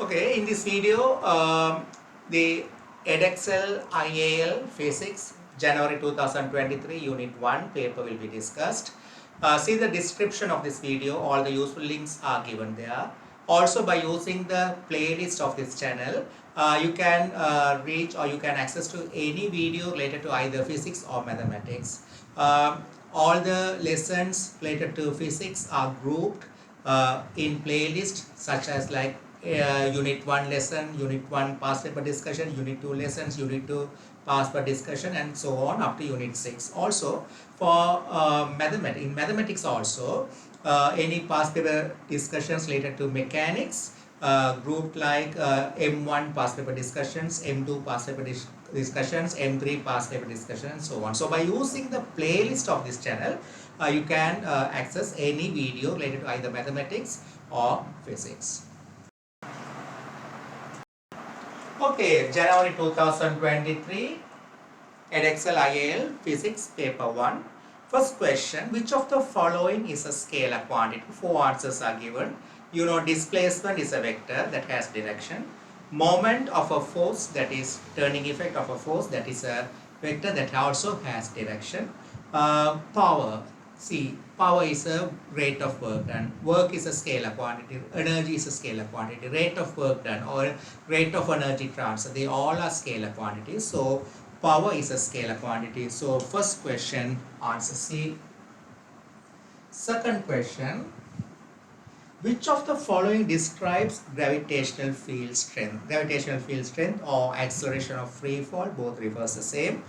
Okay, in this video, the Edexcel IAL Physics January 2023 Unit 1 paper will be discussed. See the description of this video, all the useful links are given there. Also by using the playlist of this channel, you can reach or you can access to any video related to either physics or mathematics. All the lessons related to physics are grouped in playlist such as like Unit 1 lesson, Unit 1 past paper discussion, Unit 2 lessons, Unit 2 past paper discussion, and so on up to Unit 6. Also for in mathematics also, any past paper discussions related to mechanics grouped like M1 past paper discussions, M2 past paper discussions, M3 past paper discussion, and so on. So by using the playlist of this channel, you can access any video related to either mathematics or physics. Okay, January 2023, Edexcel IAL Physics Paper 1. First question, which of the following is a scalar quantity? 4 answers are given. You know, displacement is a vector that has direction. Moment of a force, that is turning effect of a force, that is a vector that also has direction. Power, see, power is a rate of work done. Work is a scalar quantity. Energy is a scalar quantity. Rate of work done or rate of energy transfer, they all are scalar quantities. So power is a scalar quantity. So first question, answer C. Second question, which of the following describes gravitational field strength? Gravitational field strength or acceleration of free fall, both refers the same.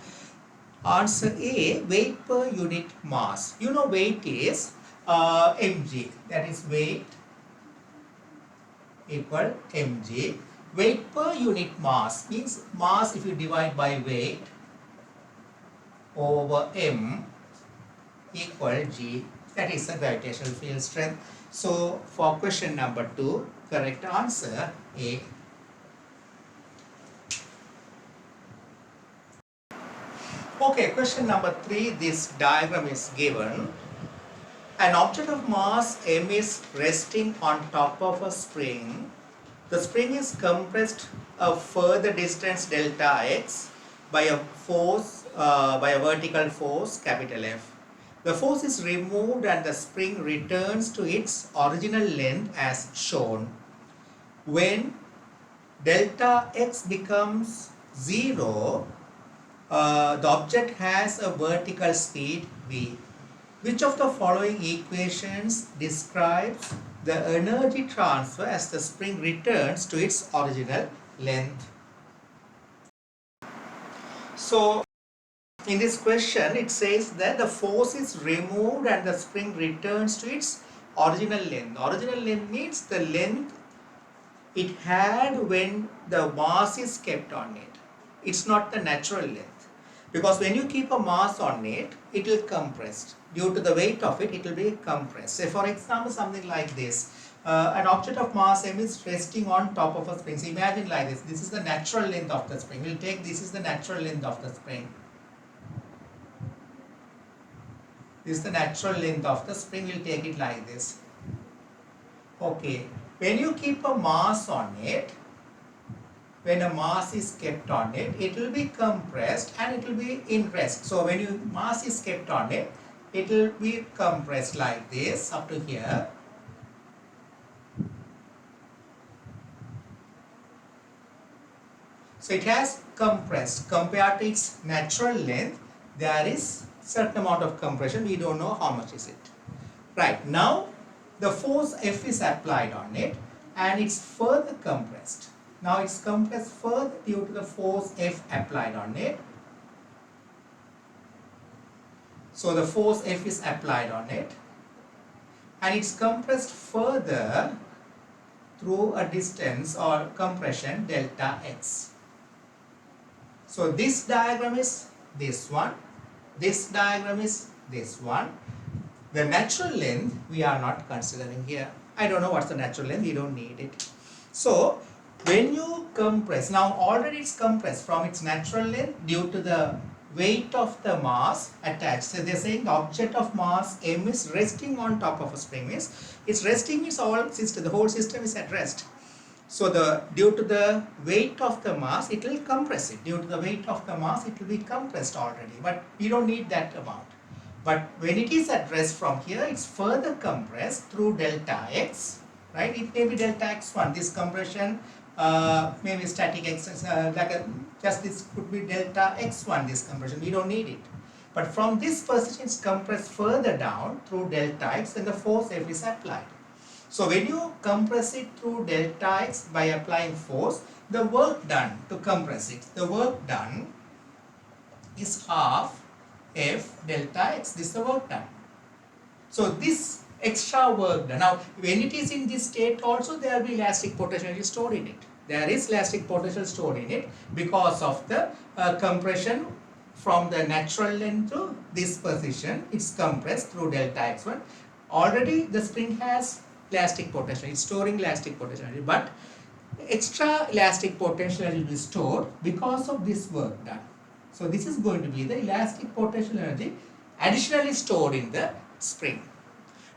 Answer A, weight per unit mass. You know weight is mg, that is weight equal mg. Weight per unit mass means mass if you divide by weight over m equal g, that is the gravitational field strength. So for question number 2, correct answer A. Okay, question number 3, this diagram is given. An object of mass m is resting on top of a spring. The spring is compressed a further distance delta x by a force, by a vertical force capital F. The force is removed and the spring returns to its original length as shown. When delta x becomes 0, the object has a vertical speed v. Which of the following equations describes the energy transfer as the spring returns to its original length? So in this question it says that the force is removed and the spring returns to its original length. Original length means the length it had when the mass is kept on it. It's not the natural length, because when you keep a mass on it, it will compress. Due to the weight of it, it will be compressed. Say for example something like this. An object of mass m is resting on top of a spring. So imagine like this. This is the natural length of the spring. We'll take this is the natural length of the spring. This is the natural length of the spring. We'll take it like this. Okay. When you keep a mass on it, when a mass is kept on it, it will be compressed and it will be in rest. So when your mass is kept on it, it will be compressed like this up to here. So it has compressed compared to its natural length. There is certain amount of compression. We don't know how much is it. Right, now the force F is applied on it and it's further compressed. Now it's compressed further due to the force F applied on it. So the force F is applied on it and it's compressed further through a distance or compression delta x. So this diagram is this one, this diagram is this one. The natural length we are not considering here. I don't know what's the natural length, we don't need it. So when you compress, now already it's compressed from its natural length due to the weight of the mass attached. So they're saying the object of mass m is resting on top of a spring. Means it's resting means all system, the whole system is at rest. So due to the weight of the mass, it will compress it. Due to the weight of the mass, it will be compressed already. But we don't need that amount. But when it is at rest from here, it's further compressed through delta x, right? It may be delta x1. This compression may be static x, just this could be delta x1, this compression. We don't need it. But from this position, it's compressed further down through delta x, and the force F is applied. So when you compress it through delta x by applying force, the work done to compress it, the work done is half F delta x. This is the work done. So this extra work done. Now when it is in this state also, there will be elastic potential stored in it. There is elastic potential stored in it because of the compression from the natural length to this position. It's compressed through delta x1. Already the spring has elastic potential. It's storing elastic potential, but extra elastic potential will be stored because of this work done. So this is going to be the elastic potential energy additionally stored in the spring.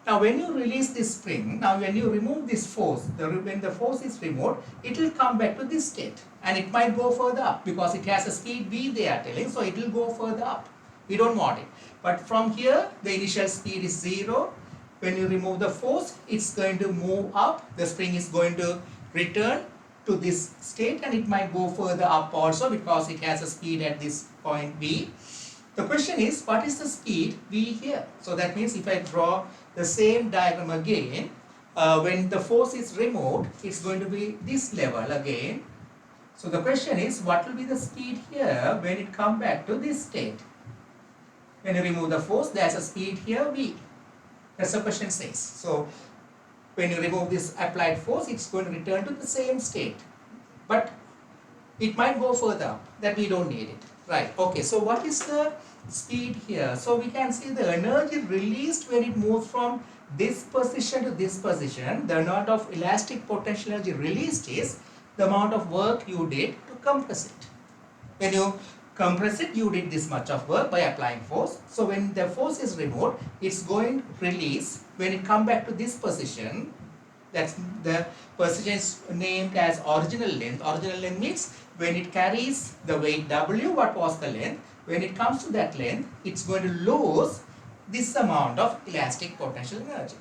Now when you release this spring, now when you remove this force, when the force is removed, it will come back to this state, and it might go further up because it has a speed v they are telling, so it will go further up. We don't want it. But from here, the initial speed is 0. When you remove the force, it's going to move up. The spring is going to return to this state, and it might go further up also because it has a speed at this point v. The question is, what is the speed v here? So that means if I draw the same diagram again, when the force is removed, it's going to be this level again. So the question is, what will be the speed here when it comes back to this state? When you remove the force, there's a speed here v. That's the question says. So when you remove this applied force, it's going to return to the same state. But it might go further up. That we don't need it. Right. Okay. So what is the speed here? So we can see the energy released when it moves from this position to this position. The amount of elastic potential energy released is the amount of work you did to compress it. When you compress it, you did this much of work by applying force. So when the force is removed, it's going to release. When it comes back to this position, that's the position is named as original length. Original length means when it carries the weight W, what was the length? When it comes to that length, it's going to lose this amount of elastic potential energy.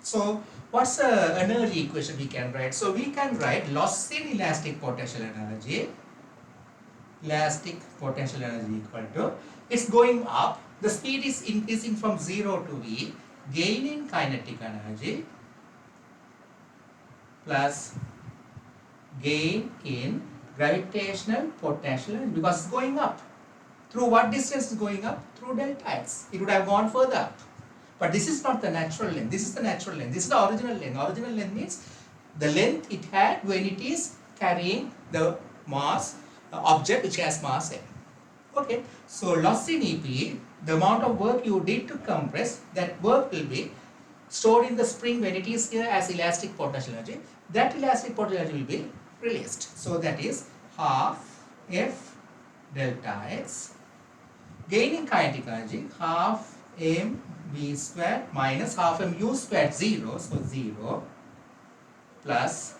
So what's the energy equation we can write? So we can write loss in elastic potential energy. Elastic potential energy equal to, it's going up, the speed is increasing from 0 to v, gain in kinetic energy plus gain in gravitational potential energy, because it's going up. Through what distance is going up? Through delta x. It would have gone further up. But this is not the natural length. This is the natural length. This is the original length. Original length means the length it had when it is carrying the mass object which has mass m. Okay. So loss in EP, the amount of work you did to compress, that work will be stored in the spring when it is here as elastic potential energy. That elastic potential energy will be released. So that is half F delta x. Gain in kinetic energy, half m v squared minus half m u squared 0, so 0, plus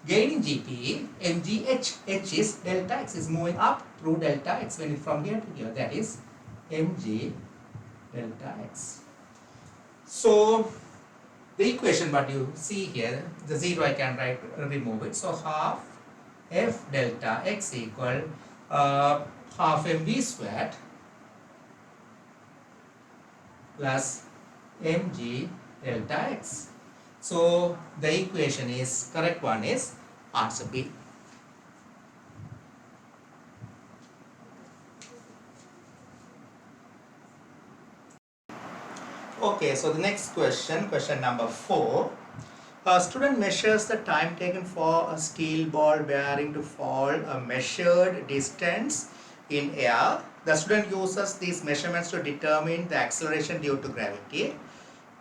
gain in GP, mgh, h is delta x, is moving up through delta x when it's from here to here, that is mg delta x. So the equation what you see here, the 0 I can write, remove it. So half f delta x equal half mv squared plus mg delta x. So the equation is, correct one is answer B. Okay, so the next question, question number 4. A student measures the time taken for a steel ball bearing to fall a measured distance in air. The student uses these measurements to determine the acceleration due to gravity.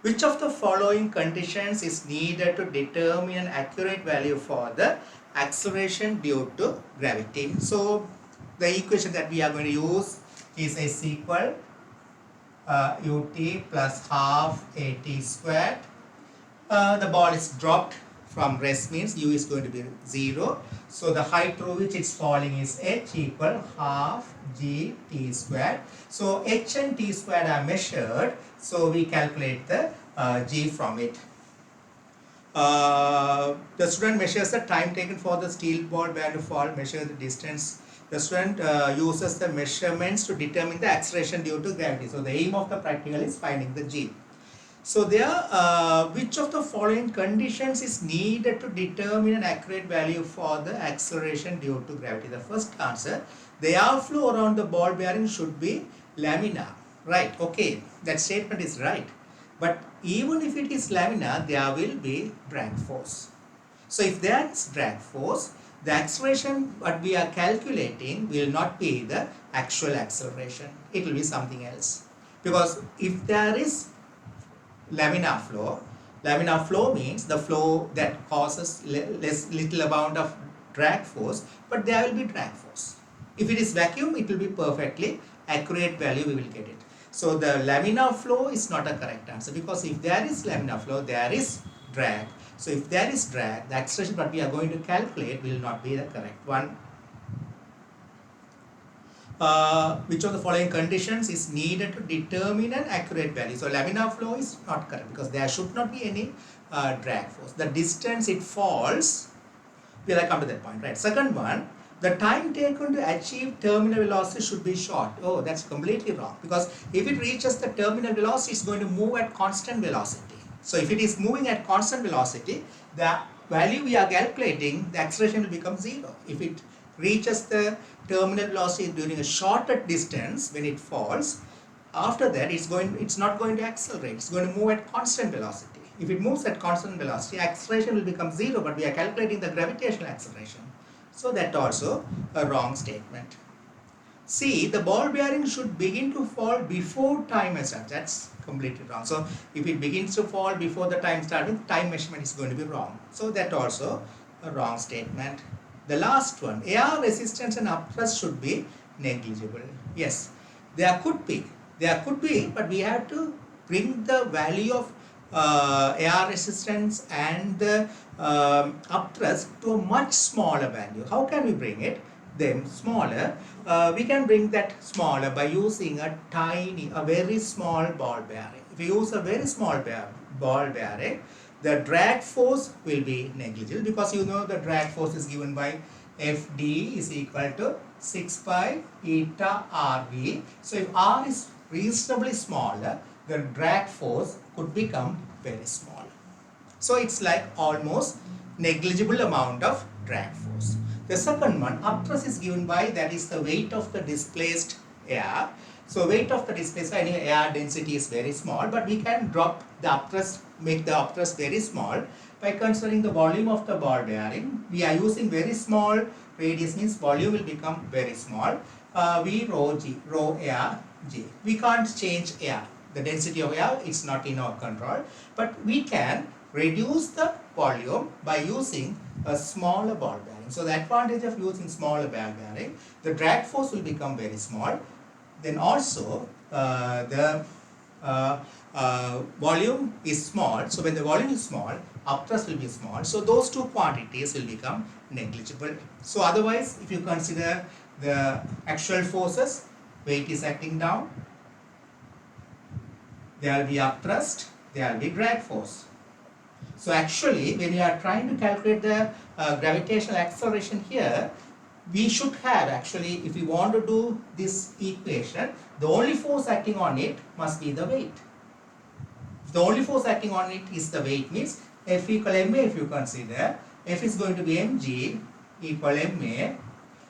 Which of the following conditions is needed to determine an accurate value for the acceleration due to gravity? So the equation that we are going to use is S equal ut plus half at squared. The ball is dropped from rest means u is going to be 0. So the height through which it's falling is h equal half g t squared. So h and t squared are measured. So we calculate the g from it. The student measures the time taken for the steel ball bearing to fall, measure the distance. The student uses the measurements to determine the acceleration due to gravity. So the aim of the practical is finding the g. So there, which of the following conditions is needed to determine an accurate value for the acceleration due to gravity? The first answer, the airflow around the ball bearing should be laminar. Right, okay, that statement is right. But even if it is laminar, there will be drag force. So if there is drag force, the acceleration what we are calculating will not be the actual acceleration. It will be something else. Because if there is laminar flow means the flow that causes little amount of drag force, but there will be drag force. If it is vacuum, it will be perfectly accurate value, we will get it. So the laminar flow is not a correct answer, because if there is laminar flow, there is drag. So if there is drag, the acceleration that we are going to calculate will not be the correct one. Which of the following conditions is needed to determine an accurate value? So laminar flow is not correct, because there should not be any drag force. The distance it falls, we will come to that point, right? Second one, the time taken to achieve terminal velocity should be short. Oh, that's completely wrong, because if it reaches the terminal velocity, it's going to move at constant velocity. So if it is moving at constant velocity, the value we are calculating, the acceleration will become 0. If it reaches the terminal velocity during a shorter distance when it falls, after that it's not going to accelerate, it's going to move at constant velocity. If it moves at constant velocity, acceleration will become 0, but we are calculating the gravitational acceleration. So that also a wrong statement. C, the ball bearing should begin to fall before time has started. That's completely wrong. So if it begins to fall before the time started, time measurement is going to be wrong. So that also a wrong statement. The last one, air resistance and upthrust should be negligible. Yes, there could be, but we have to bring the value of air resistance and the upthrust to a much smaller value. How can we bring it? Them smaller, we can bring that smaller by using a very small ball bearing. If you use a very small ball bearing, the drag force will be negligible, because you know the drag force is given by Fd is equal to 6 pi eta Rv. So if R is reasonably smaller, the drag force could become very small. So it's like almost negligible amount of drag force. The second one, upthrust is given by, that is the weight of the displaced air. So weight of the displaced air, anyway, air density is very small, but we can drop the upthrust, make the upthrust very small by considering the volume of the ball bearing. We are using very small radius, means volume will become very small. V rho G, rho air G. We can't change air. The density of air is not in our control, but we can reduce the volume by using a smaller ball bearing. So the advantage of using smaller ball bearing, the drag force will become very small. Then also the volume is small. So when the volume is small, upthrust will be small. So those two quantities will become negligible. So otherwise, if you consider the actual forces, weight is acting down, there will be upthrust, there will be drag force. So actually, when you are trying to calculate the gravitational acceleration here, we should have actually, if we want to do this equation, the only force acting on it must be the weight. If the only force acting on it is the weight, means F equal ma, if you consider, F is going to be mg equal ma,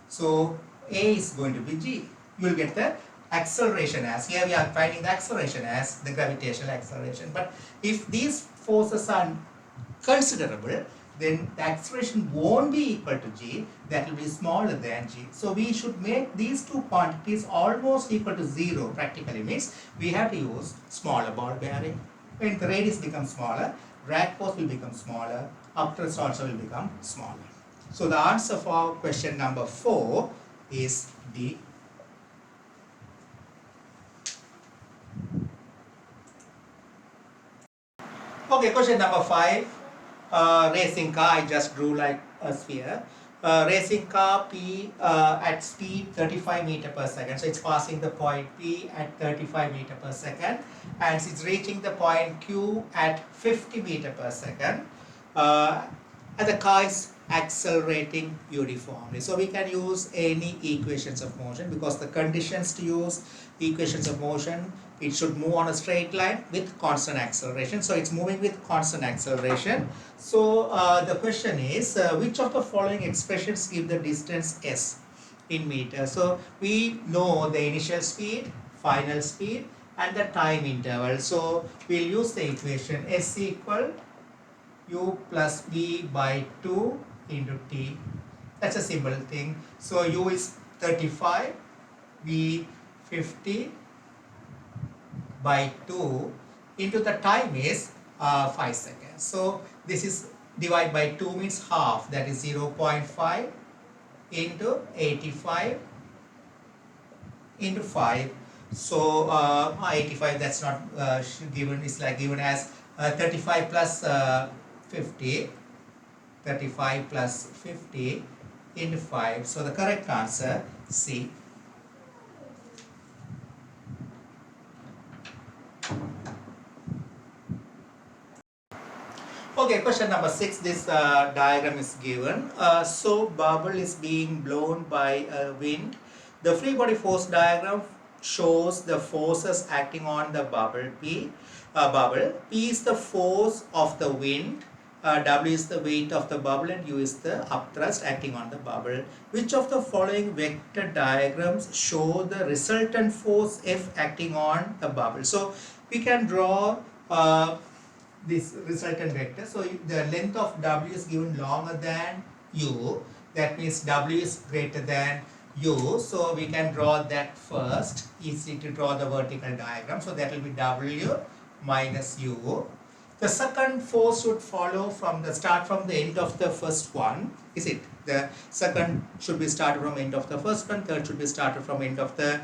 so A is going to be g. You will get the acceleration as, here we are finding the acceleration as the gravitational acceleration. But if these forces are considerable, then the acceleration won't be equal to g, that will be smaller than g. So we should make these two quantities almost equal to 0 practically, means we have to use smaller ball bearing. When the radius becomes smaller, drag force will become smaller, upthrust also will become smaller. So the answer for question number 4 is D. Okay, question number 5. racing car, I just drew like a sphere. Racing car P at speed 35 meter per second. So it's passing the point P at 35 meter per second and it's reaching the point Q at 50 meter per second. And the car is accelerating uniformly. So we can use any equations of motion because the conditions to use equations of motion, it should move on a straight line with constant acceleration. So it's moving with constant acceleration. So the question is, which of the following expressions give the distance s in meters? So we know the initial speed, final speed and the time interval. So we'll use the equation s equal u plus v by 2 into t. That's a simple thing. So u is 35, v 50 by 2 into the time is 5 seconds. So this is divided by 2 means half, that is 0.5 into 85 into 5. So 85, that's not given, it's like given as 35 plus 50, 35 plus 50 into 5. So the correct answer C. Okay, question number 6. This diagram is given. So bubble is being blown by a wind. The free body force diagram shows the forces acting on the bubble P. P is the force of the wind. W is the weight of the bubble and U is the upthrust acting on the bubble. Which of the following vector diagrams show the resultant force F acting on the bubble? So we can draw this resultant vector. So the length of W is given longer than U. That means W is greater than U. So we can draw that first. Easy to draw the vertical diagram. So that will be W minus U. The second force should follow from the start from the end of the first one. Is it? The second should be started from end of the first one. Third should be started from end of the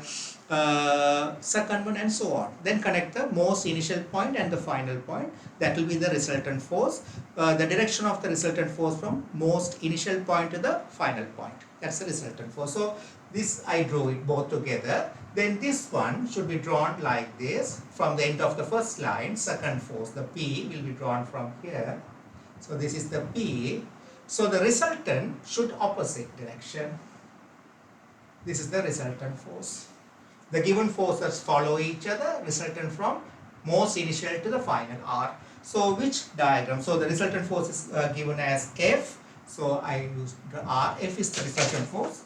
second one and so on. Then connect the most initial point and the final point. That will be the resultant force. The direction of the resultant force from most initial point to the final point. That's the resultant force. So this I drew it both together. Then this one should be drawn like this. From the end of the first line, second force, the P will be drawn from here. So this is the P. So the resultant should opposite direction. This is the resultant force. The given forces follow each other, resultant from most initial to the final R. So which diagram? So the resultant force is given as F. So I used the R. F is the resultant force.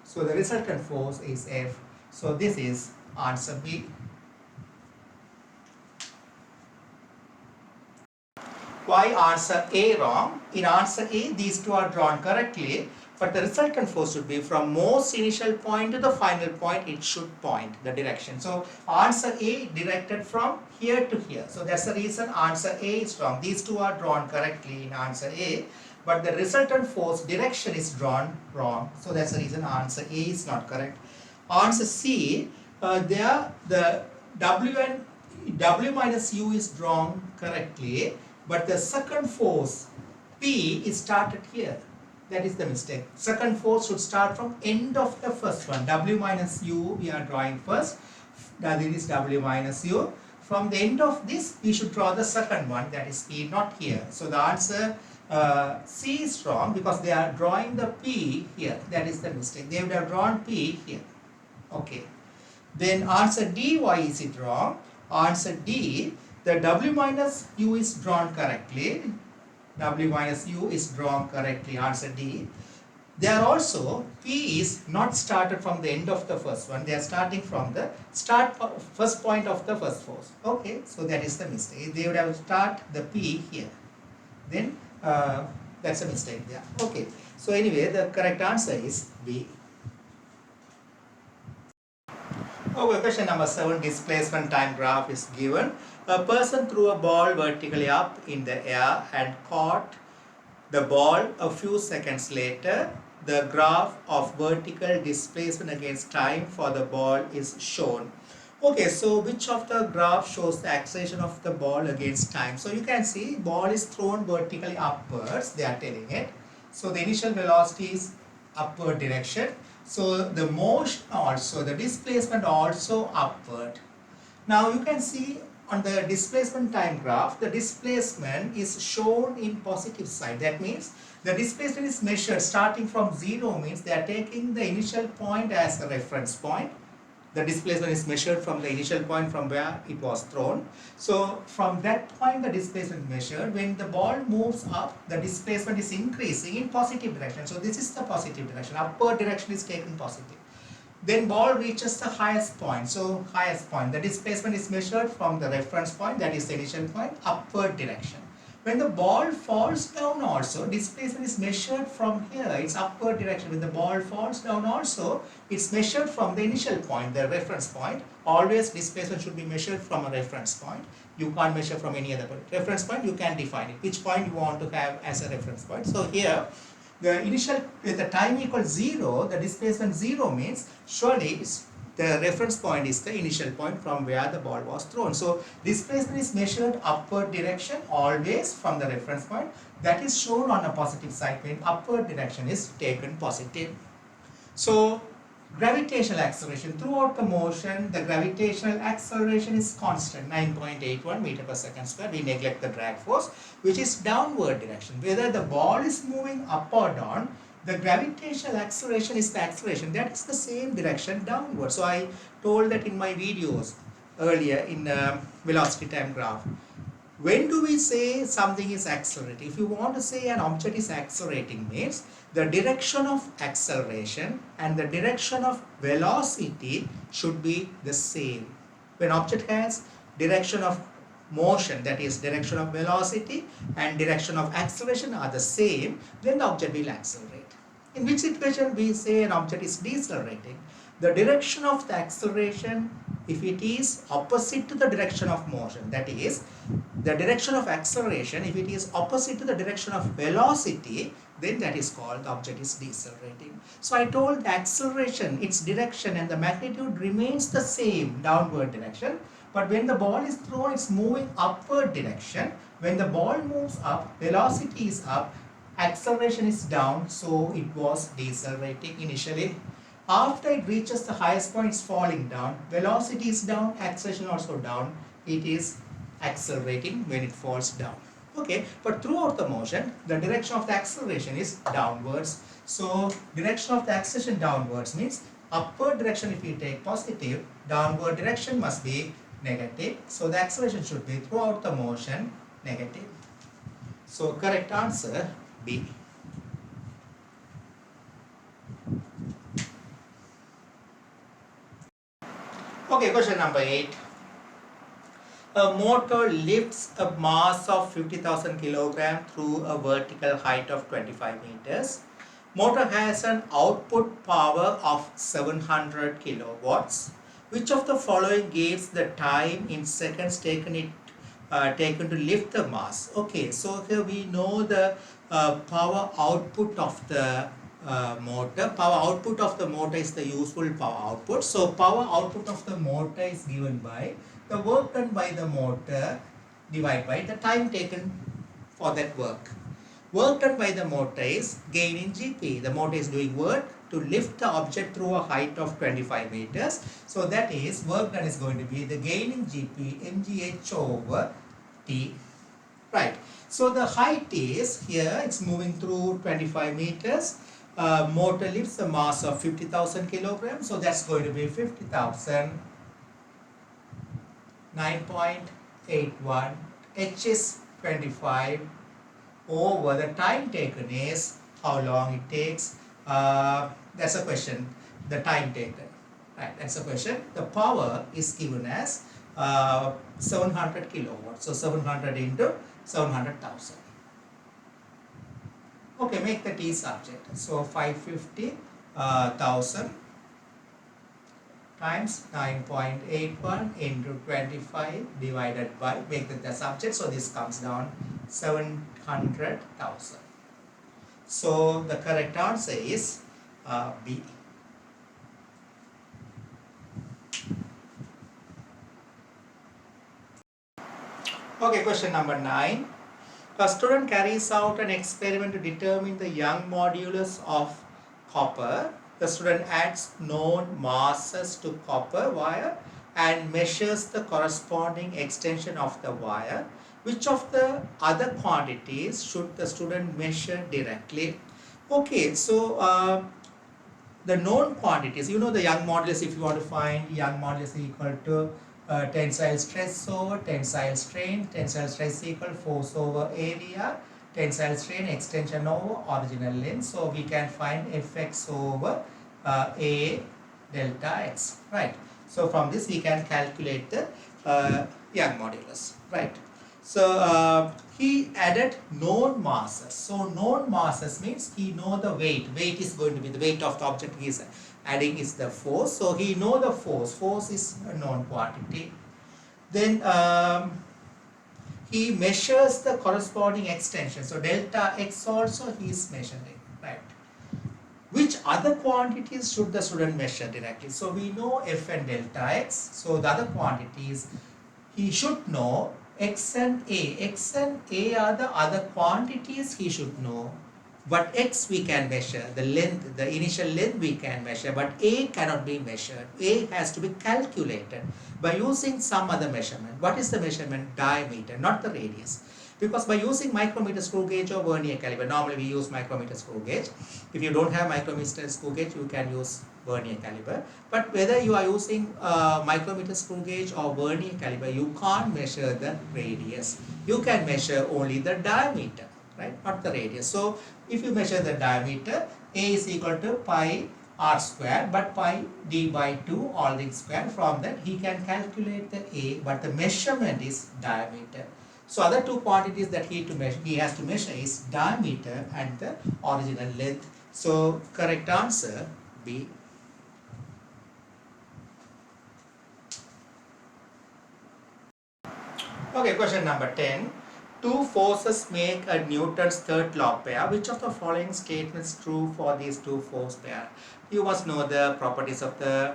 So the resultant force is F. So this is answer B. Why answer A wrong? In answer A, these two are drawn correctly, but the resultant force should be from most initial point to the final point, it should point the direction. So answer A directed from here to here. So that's the reason answer A is wrong. These two are drawn correctly in answer A, but the resultant force direction is drawn wrong. So that's the reason answer A is not correct. Answer C, there the W minus U is drawn correctly, but the second force P is started here. That is the mistake. Second force should start from end of the first one. W minus U we are drawing first. That is W minus U. From the end of this we should draw the second one, that is P, not here. So the answer C is wrong because they are drawing the P here. That is the mistake. They would have drawn P here. Okay. Then answer D, why is it wrong? Answer D, the W minus U is drawn correctly. W minus U is drawn correctly. Answer D. There also P is not started from the end of the first one. They are starting from the first point of the first force. Okay, so that is the mistake. They would have start the P here. Then that's a mistake there. Okay, so anyway, the correct answer is B. Okay, question number 7, displacement time graph is given. A person threw a ball vertically up in the air and caught the ball a few seconds later. The graph of vertical displacement against time for the ball is shown. Okay, so which of the graph shows the acceleration of the ball against time? So you can see ball is thrown vertically upwards, they are telling it. So the initial velocity is upward direction. So the motion also, the displacement also upward. Now you can see on the displacement time graph, the displacement is shown in positive side. That means the displacement is measured starting from 0, means they are taking the initial point as a reference point. The displacement is measured from the initial point from where it was thrown. So from that point the displacement is measured. When the ball moves up, the displacement is increasing in positive direction. So this is the positive direction. Upward direction is taken positive. Then ball reaches the highest point. So highest point, the displacement is measured from the reference point, that is the initial point, upward direction. When the ball falls down also, displacement is measured from here, it's upward direction. When the ball falls down also, it's measured from the initial point, the reference point. Always displacement should be measured from a reference point. You can't measure from any other point. Reference point, you can define it, which point you want to have as a reference point. So here, the initial, with the time equals 0, the displacement 0 means surely the reference point is the initial point from where the ball was thrown. So displacement is measured upward direction always from the reference point. That is shown on a positive side when upward direction is taken positive. So gravitational acceleration, throughout the motion, the gravitational acceleration is constant, 9.81 meter per second square. We neglect the drag force, which is downward direction. Whether the ball is moving up or down, the gravitational acceleration is the acceleration. That is the same direction downward. So I told that in my videos earlier in velocity time graph. When do we say something is accelerating? If you want to say an object is accelerating, means the direction of acceleration and the direction of velocity should be the same. When object has direction of motion, that is direction of velocity and direction of acceleration are the same, then the object will accelerate. In which situation we say an object is decelerating? The direction of the acceleration, if it is opposite to the direction of motion, that is the direction of acceleration, if it is opposite to the direction of velocity, then that is called the object is decelerating. So I told the acceleration, its direction and the magnitude remains the same, downward direction. But when the ball is thrown, it's moving upward direction. When the ball moves up, velocity is up, acceleration is down, so it was decelerating initially. After it reaches the highest point, it's falling down. Velocity is down, acceleration also down. It is accelerating when it falls down. Okay, but throughout the motion, the direction of the acceleration is downwards. So direction of the acceleration downwards means upward direction if you take positive, downward direction must be negative. So the acceleration should be throughout the motion negative. So correct answer B. Okay, question number 8. A motor lifts a mass of 50,000 kg through a vertical height of 25 meters. Motor has an output power of 700 kilowatts. Which of the following gives the time in seconds taken to lift the mass? Okay, so here we know the power output of the motor. Power output of the motor is the useful power output. So power output of the motor is given by the work done by the motor divided by the time taken for that work. Work done by the motor is gain in GP. The motor is doing work to lift the object through a height of 25 meters. So that is, work done is going to be the gain in GP mgh over T. Right. So the height is here, it's moving through 25 meters. Motor lifts a mass of 50,000 kilograms. So that's going to be 50,000, 9.81. H is 25 over the time taken is how long it takes. That's a question. The time taken. Right. That's a question. The power is given as 700 kilowatts. So 700 into 700,000. Okay, make the T subject. So 550,000 times 9.81 into 25 divided by, make the subject. So this comes down 700,000. So the correct answer is B. Okay, question number 9. A student carries out an experiment to determine the Young modulus of copper. The student adds known masses to copper wire and measures the corresponding extension of the wire. Which of the other quantities should the student measure directly? Okay, so the known quantities, you know the Young modulus, if you want to find Young modulus equal to tensile stress over tensile strain, tensile stress equal force over area, tensile strain extension over original length. So we can find Fx over A delta x, right? So from this we can calculate the Young modulus, right? So he added known masses. So known masses means he know the weight. Weight is going to be the weight of the object he is adding is the force. So he know the force. Force is a known quantity. Then he measures the corresponding extension. So delta x also he is measuring, right? Which other quantities should the student measure directly? So we know f and delta x. So the other quantities he should know x and a. X and a are the other quantities he should know. But x we can measure, the length, the initial length we can measure, but a cannot be measured. A has to be calculated by using some other measurement. What is the measurement? Diameter, not the radius. Because by using micrometer screw gauge or vernier caliper, normally we use micrometer screw gauge. If you don't have micrometer screw gauge, you can use vernier caliper. But whether you are using micrometer screw gauge or vernier caliper, you can't measure the radius. You can measure only the diameter, right? Not the radius. So if you measure the diameter, A is equal to pi r square, but pi d by 2 all the square. From that he can calculate the A, but the measurement is diameter. So other two quantities that he has to measure is diameter and the original length. So correct answer B. Okay, question number 10. Two forces make a Newton's third law pair. Which of the following statements is true for these two force pair? You must know the properties of the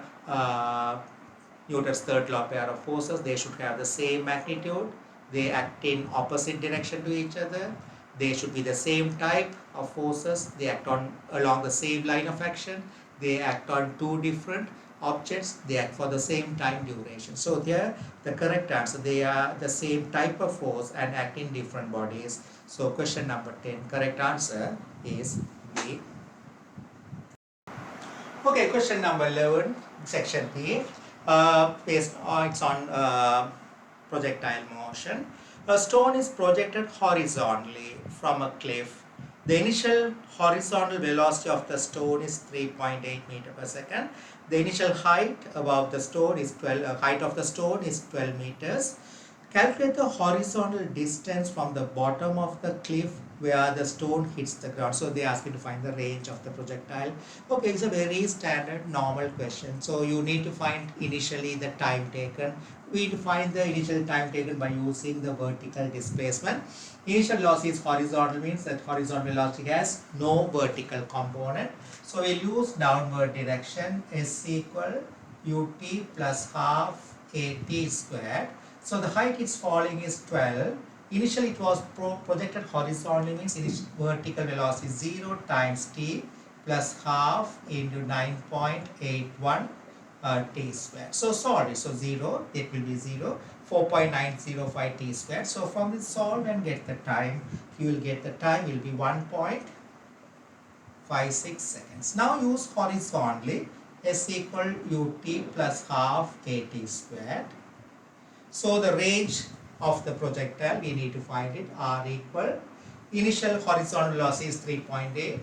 Newton's third law pair of forces. They should have the same magnitude. They act in opposite direction to each other. They should be the same type of forces. They act along the same line of action. They act on two different objects. They act for the same time duration. So here the correct answer, they are the same type of force and act in different bodies. So question number 10, correct answer is B. Okay, question number 11, section B. Based on it's on projectile motion. A stone is projected horizontally from a cliff. The initial horizontal velocity of the stone is 3.8 meter per second. The initial height above the stone is 12. Height of the stone is 12 meters. Calculate the horizontal distance from the bottom of the cliff where the stone hits the ground. So they ask you to find the range of the projectile. Okay, it's a very standard normal question. So you need to find initially the time taken. We define the initial time taken by using the vertical displacement. Initial velocity is horizontal, means that horizontal velocity has no vertical component. So we'll use downward direction is equal ut plus half at squared. So the height it's falling is 12. Initially it was projected horizontally, means initial vertical velocity 0 times t plus half into 9.81 t squared. So solve it. So 0, it will be 0. 4.905 t squared. So from this solve and get the time, you will get the time will be 1.56 seconds. Now use horizontally, s equal ut plus half at squared. So the range of the projectile, we need to find it, r equal, initial horizontal velocity is 3.8,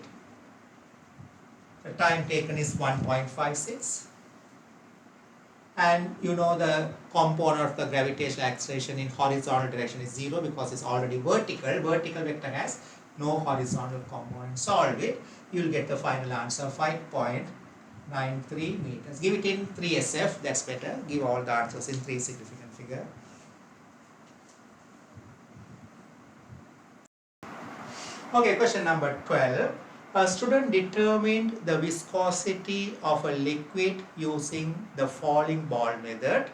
the time taken is 1.56, and you know the component of the gravitational acceleration in horizontal direction is 0 because it's already vertical. Vertical vector has no horizontal component. Solve it, you will get the final answer 5.93 meters. Give it in 3SF, that's better. Give all the answers in 3 significant figure. Okay, question number 12. A student determined the viscosity of a liquid using the falling ball method.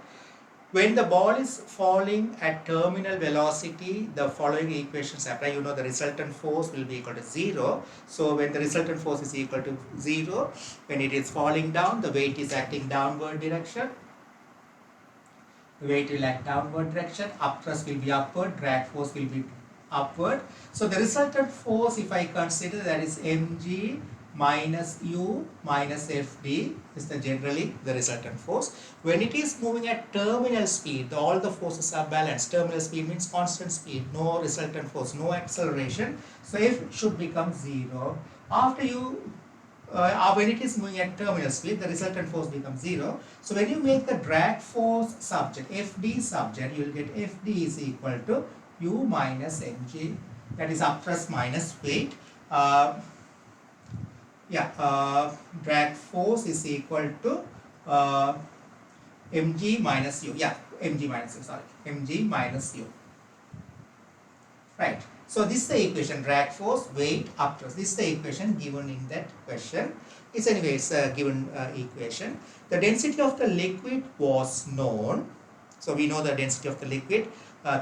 When the ball is falling at terminal velocity, the following equations apply. You know the resultant force will be equal to 0. So when the resultant force is equal to 0, when it is falling down, the weight is acting downward direction. The weight will act downward direction. Up thrust will be upward. Drag force will be upward. So the resultant force, if I consider, that is mg minus u minus fd is generally the resultant force. When it is moving at terminal speed, all the forces are balanced. Terminal speed means constant speed, no resultant force, no acceleration. So f should become 0. After you when it is moving at terminal speed, the resultant force becomes 0. So when you make the drag force subject, Fd subject, you will get Fd is equal to u minus mg, that is up thrust minus weight. Drag force is equal to mg minus u. Mg minus u. Right. So this is the equation, drag force, weight, up thrust. This is the equation given in that question. It's anyways a given equation. The density of the liquid was known. So we know the density of the liquid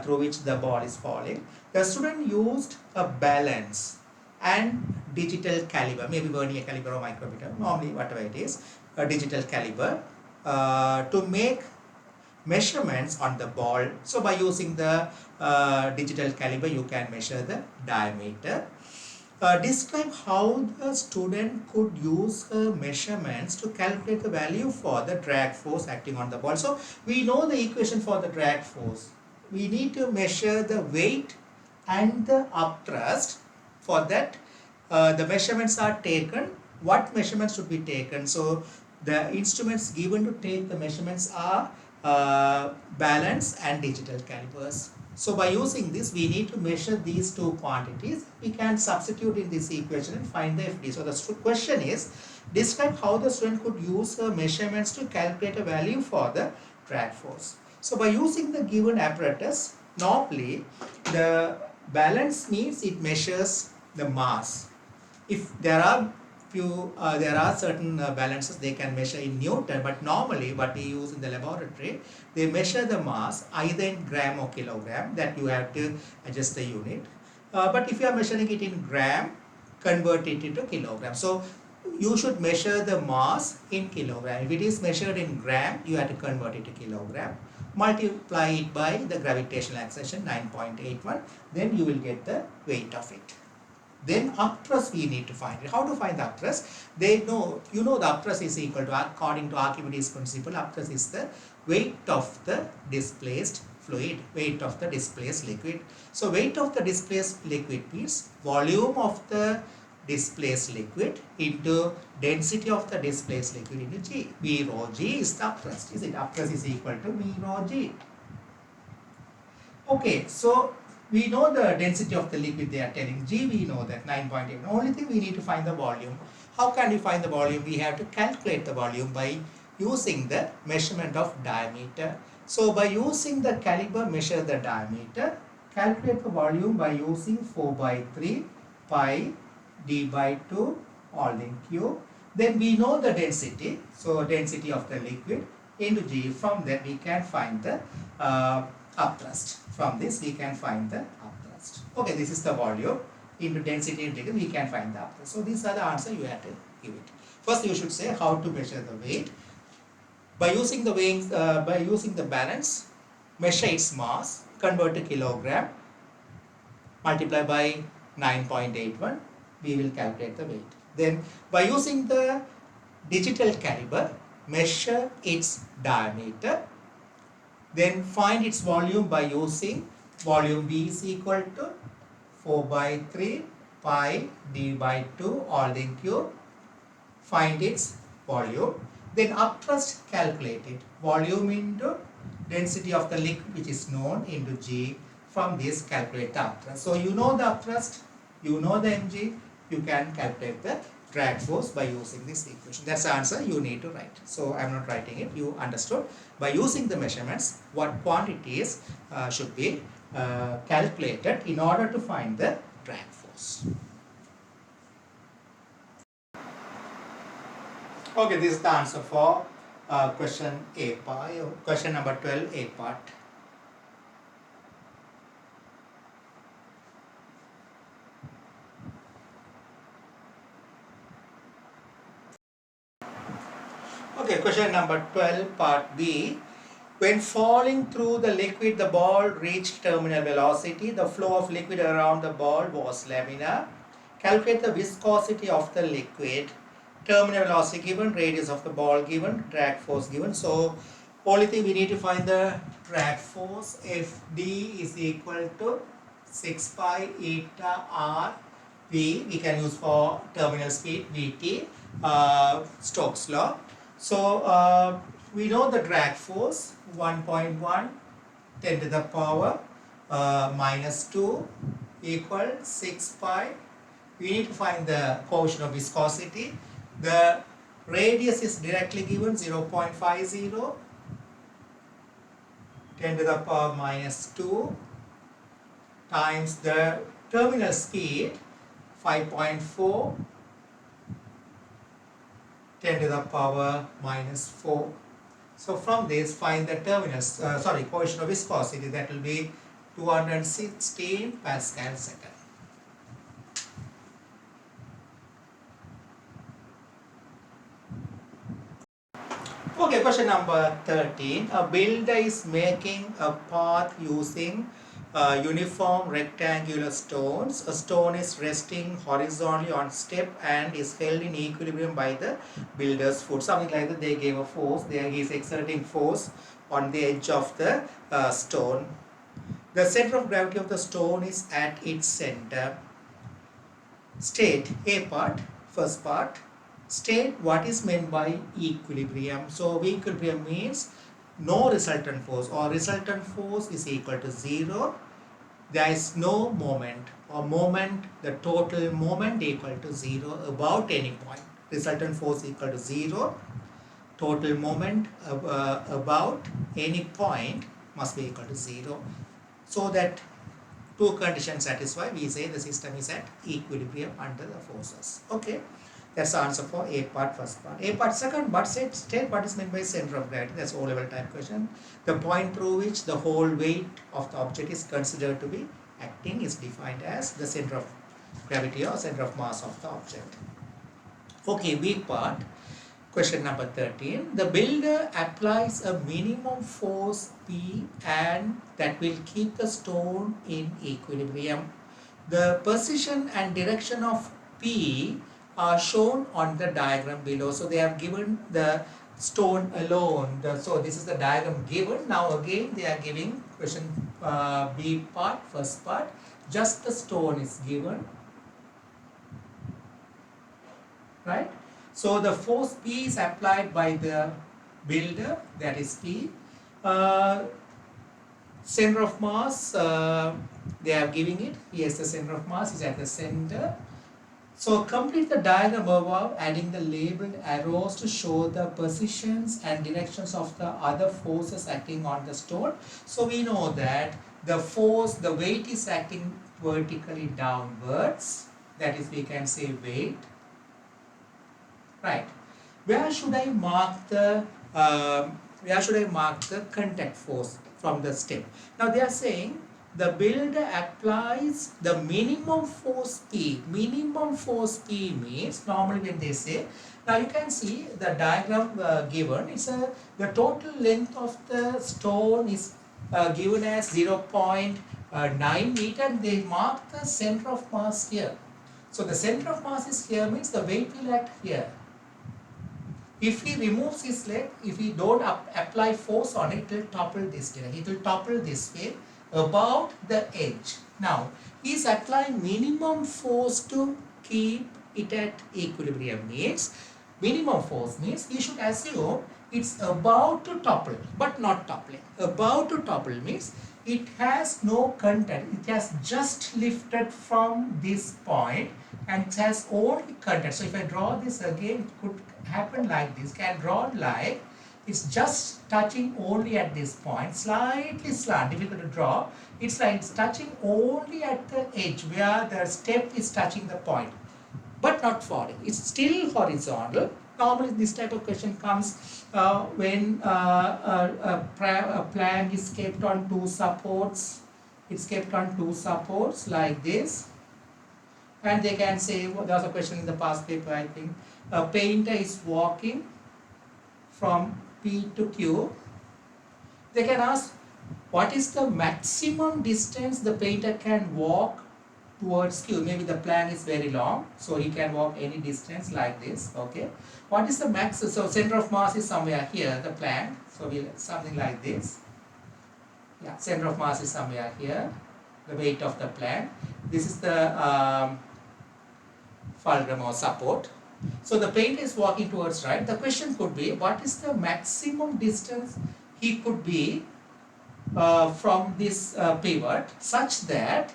through which the ball is falling. The student used a balance and digital caliber, maybe vernier caliber or micrometer, normally whatever it is, a digital caliber to make measurements on the ball. So by using the digital caliber, you can measure the diameter. Describe how the student could use her measurements to calculate the value for the drag force acting on the ball. So we know the equation for the drag force. We need to measure the weight and the upthrust. For that, the measurements are taken. What measurements should be taken? So the instruments given to take the measurements are balance and digital calibers. So by using this, we need to measure these two quantities. We can substitute in this equation and find the FD. So the question is, describe how the student could use the measurements to calculate a value for the drag force. So by using the given apparatus, normally the balance means it measures the mass. If there are there are certain balances they can measure in Newton, but normally what we use in the laboratory, they measure the mass either in gram or kilogram, that you have to adjust the unit. But if you are measuring it in gram, convert it into kilogram. So you should measure the mass in kilogram. If it is measured in gram, you have to convert it to kilogram. Multiply it by the gravitational acceleration 9.81, then you will get the weight of it. Then up thrust we need to find it. How to find the up thrust? They know, you know, the up thrust is equal to, according to Archimedes principle, up thrust is the weight of the displaced fluid, weight of the displaced liquid. So weight of the displaced liquid means volume of the displaced liquid into density of the displaced liquid into G. V rho G is the up thrust. Is it? Up thrust is equal to V rho G. Okay, so we know the density of the liquid they are telling. G, we know that 9.8. Only thing we need to find the volume. How can we find the volume? We have to calculate the volume by using the measurement of diameter. So by using the caliber, measure the diameter. Calculate the volume by using 4 by 3 pi d by 2 all in cube. Then we know the density. So density of the liquid into G. From that we can find the upthrust. From this we can find the upthrust. Okay, this is the volume into density integral, we can find the upthrust. So these are the answer you have to give it. First you should say how to measure the weight. By using the weighing, by using the balance, measure its mass, convert to kilogram, multiply by 9.81, we will calculate the weight. Then by using the digital caliber, measure its diameter. Then find its volume by using volume V is equal to 4 by 3 pi d by 2 all in cube. Find its volume. Then upthrust, calculate it. Volume into density of the liquid which is known into G. From this calculate the upthrust. So you know the upthrust, you know the mg, you can calculate the drag force by using this equation. That's the answer you need to write. So I am not writing it, you understood. By using the measurements, what quantities should be calculated in order to find the drag force. Okay, this is the answer for question A part, question number 12, A part. Okay, question number 12, part B. When falling through the liquid, the ball reached terminal velocity. The flow of liquid around the ball was laminar. Calculate the viscosity of the liquid. Terminal velocity given, radius of the ball given, drag force given. So, only thing we need to find the drag force. If D is equal to 6 pi eta R V, we can use for terminal speed Vt, Stokes law. So, we know the drag force 1.1 10 to the power minus 2 equal 6 pi. We need to find the coefficient of viscosity. The radius is directly given 0.50 10 to the power minus 2 times the terminal speed 5.4 10 to the power minus 4. So from this find the coefficient of viscosity, that will be 216 Pascal second. Okay, question number 13. A builder is making a path using uniform rectangular stones. A stone is resting horizontally on step and is held in equilibrium by the builder's foot. Something like that. They gave a force. There he is exerting force on the edge of the stone. The center of gravity of the stone is at its center. State A part, first part. State what is meant by equilibrium. So equilibrium means no resultant force, or resultant force is equal to 0. There is no moment, or moment, the total moment equal to 0 about any point. Resultant force equal to 0. Total moment about any point must be equal to 0. So that two conditions satisfied, we say the system is at equilibrium under the forces. Okay. That's the answer for A part, first part. A part, second part, state what is meant by center of gravity. That's O-level type question. The point through which the whole weight of the object is considered to be acting is defined as the center of gravity or center of mass of the object. Okay, B part, question number 13. The builder applies a minimum force P and that will keep the stone in equilibrium. The position and direction of P are shown on the diagram below. So they have given the stone alone. So this is the diagram given. Now again they are giving question B part, first part. Just the stone is given. Right? So the force P is applied by the builder, that is P. Center of mass, they are giving it. Yes, the center of mass is at the center. So complete the diagram above, adding the labeled arrows to show the positions and directions of the other forces acting on the stone. So we know that the force, the weight is acting vertically downwards. That is, we can say weight. Right. Where should I mark the contact force from the step? Now they are saying the builder applies the minimum force P. Minimum force P means, normally when they say, now you can see the diagram given, it's the total length of the stone is given as 0.9 meter. They mark the center of mass here. So the center of mass is here, means the weight will act here. If he removes his leg, if he don't apply force on it, it will topple this way. It will topple this way about the edge. Now, he is applying minimum force to keep it at equilibrium. Means, minimum force means we should assume it's about to topple, but not toppling. About to topple means it has no contact. It has just lifted from this point and it has only contact. So if I draw this again, it could happen like this. Can draw like it's just touching only at this point, slightly slant, difficult to draw. It's like it's touching only at the edge where the step is touching the point, but not falling. It's still horizontal, Normally this type of question comes when a plank is kept on two supports. It's kept on two supports like this, and they can say, well, there was a question in the past paper, I think, a painter is walking from P to Q. They can ask, what is the maximum distance the painter can walk towards Q? Maybe the plank is very long, so he can walk any distance like this. Okay, what is the max? So center of mass is somewhere here, the plank. So we'll something like this. Yeah, center of mass is somewhere here, the weight of the plank. This is the fulcrum or support. So the painter is walking towards right. The question could be, what is the maximum distance he could be from this pivot such that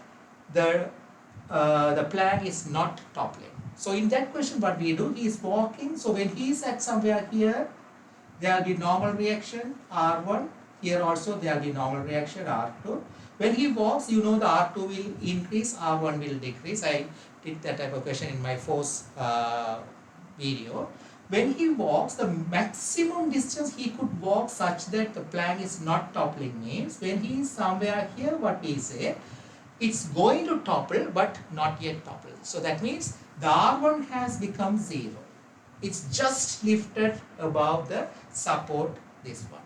the plank is not toppling. So in that question, what we do, he is walking. So when he is at somewhere here, there will be normal reaction R1. Here also there will be normal reaction R2. When he walks, you know the R2 will increase, R1 will decrease. I did that type of question in my force video. When he walks, the maximum distance he could walk such that the plank is not toppling means when he is somewhere here, what we say, it's going to topple but not yet topple. So that means the R1 has become 0. It's just lifted above the support, this one.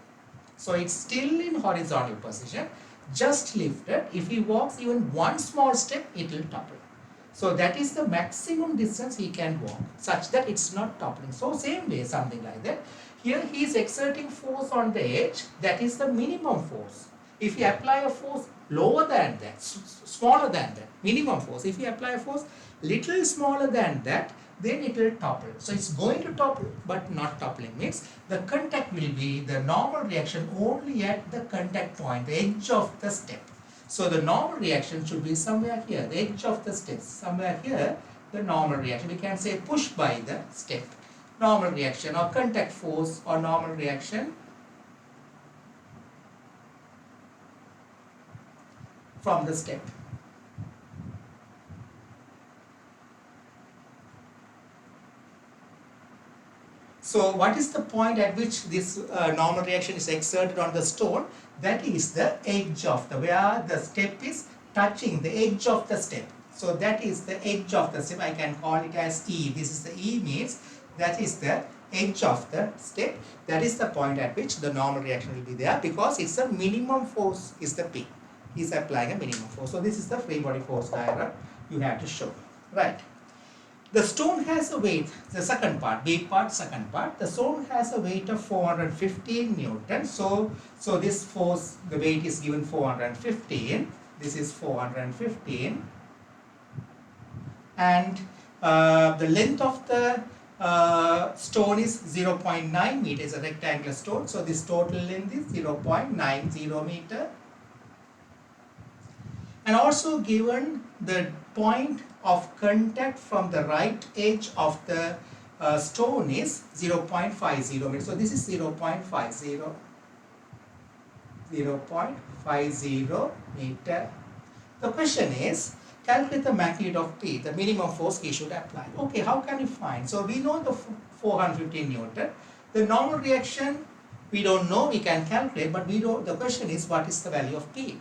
So it's still in horizontal position, just lifted. If he walks even one small step, it will topple. So that is the maximum distance he can walk such that it's not toppling. So same way, something like that. Here he is exerting force on the edge, that is the minimum force. If you apply a force lower than that, smaller than that, minimum force, if you apply a force little smaller than that, then it will topple. So it's going to topple but not toppling means the contact will be the normal reaction only at the contact point, the edge of the step. So the normal reaction should be somewhere here, the edge of the step, somewhere here, the normal reaction. We can say push by the step, normal reaction or contact force or normal reaction from the step. So what is the point at which this normal reaction is exerted on the stone? That is the edge of the, where the step is touching the edge of the step. So that is the edge of the step. I can call it as E. This is the E means that is the edge of the step. That is the point at which the normal reaction will be there because it's a minimum force is the P. He's applying a minimum force. So this is the free body force diagram you have to show. Right. The stone has a weight, the second part, B part, second part. The stone has a weight of 415 Newton. So this force, the weight is given 415. This is 415. And the length of the stone is 0.9 meters, a rectangular stone. So this total length is 0.90 meter. And also given the point of contact from the right edge of the stone is 0.50 meter. So this is 0.50 meter. The question is, calculate the magnitude of P, the minimum force he should apply. Okay, how can you find? So we know the 415 Newton. The normal reaction, we don't know, we can calculate, but we don't. The question is, what is the value of P?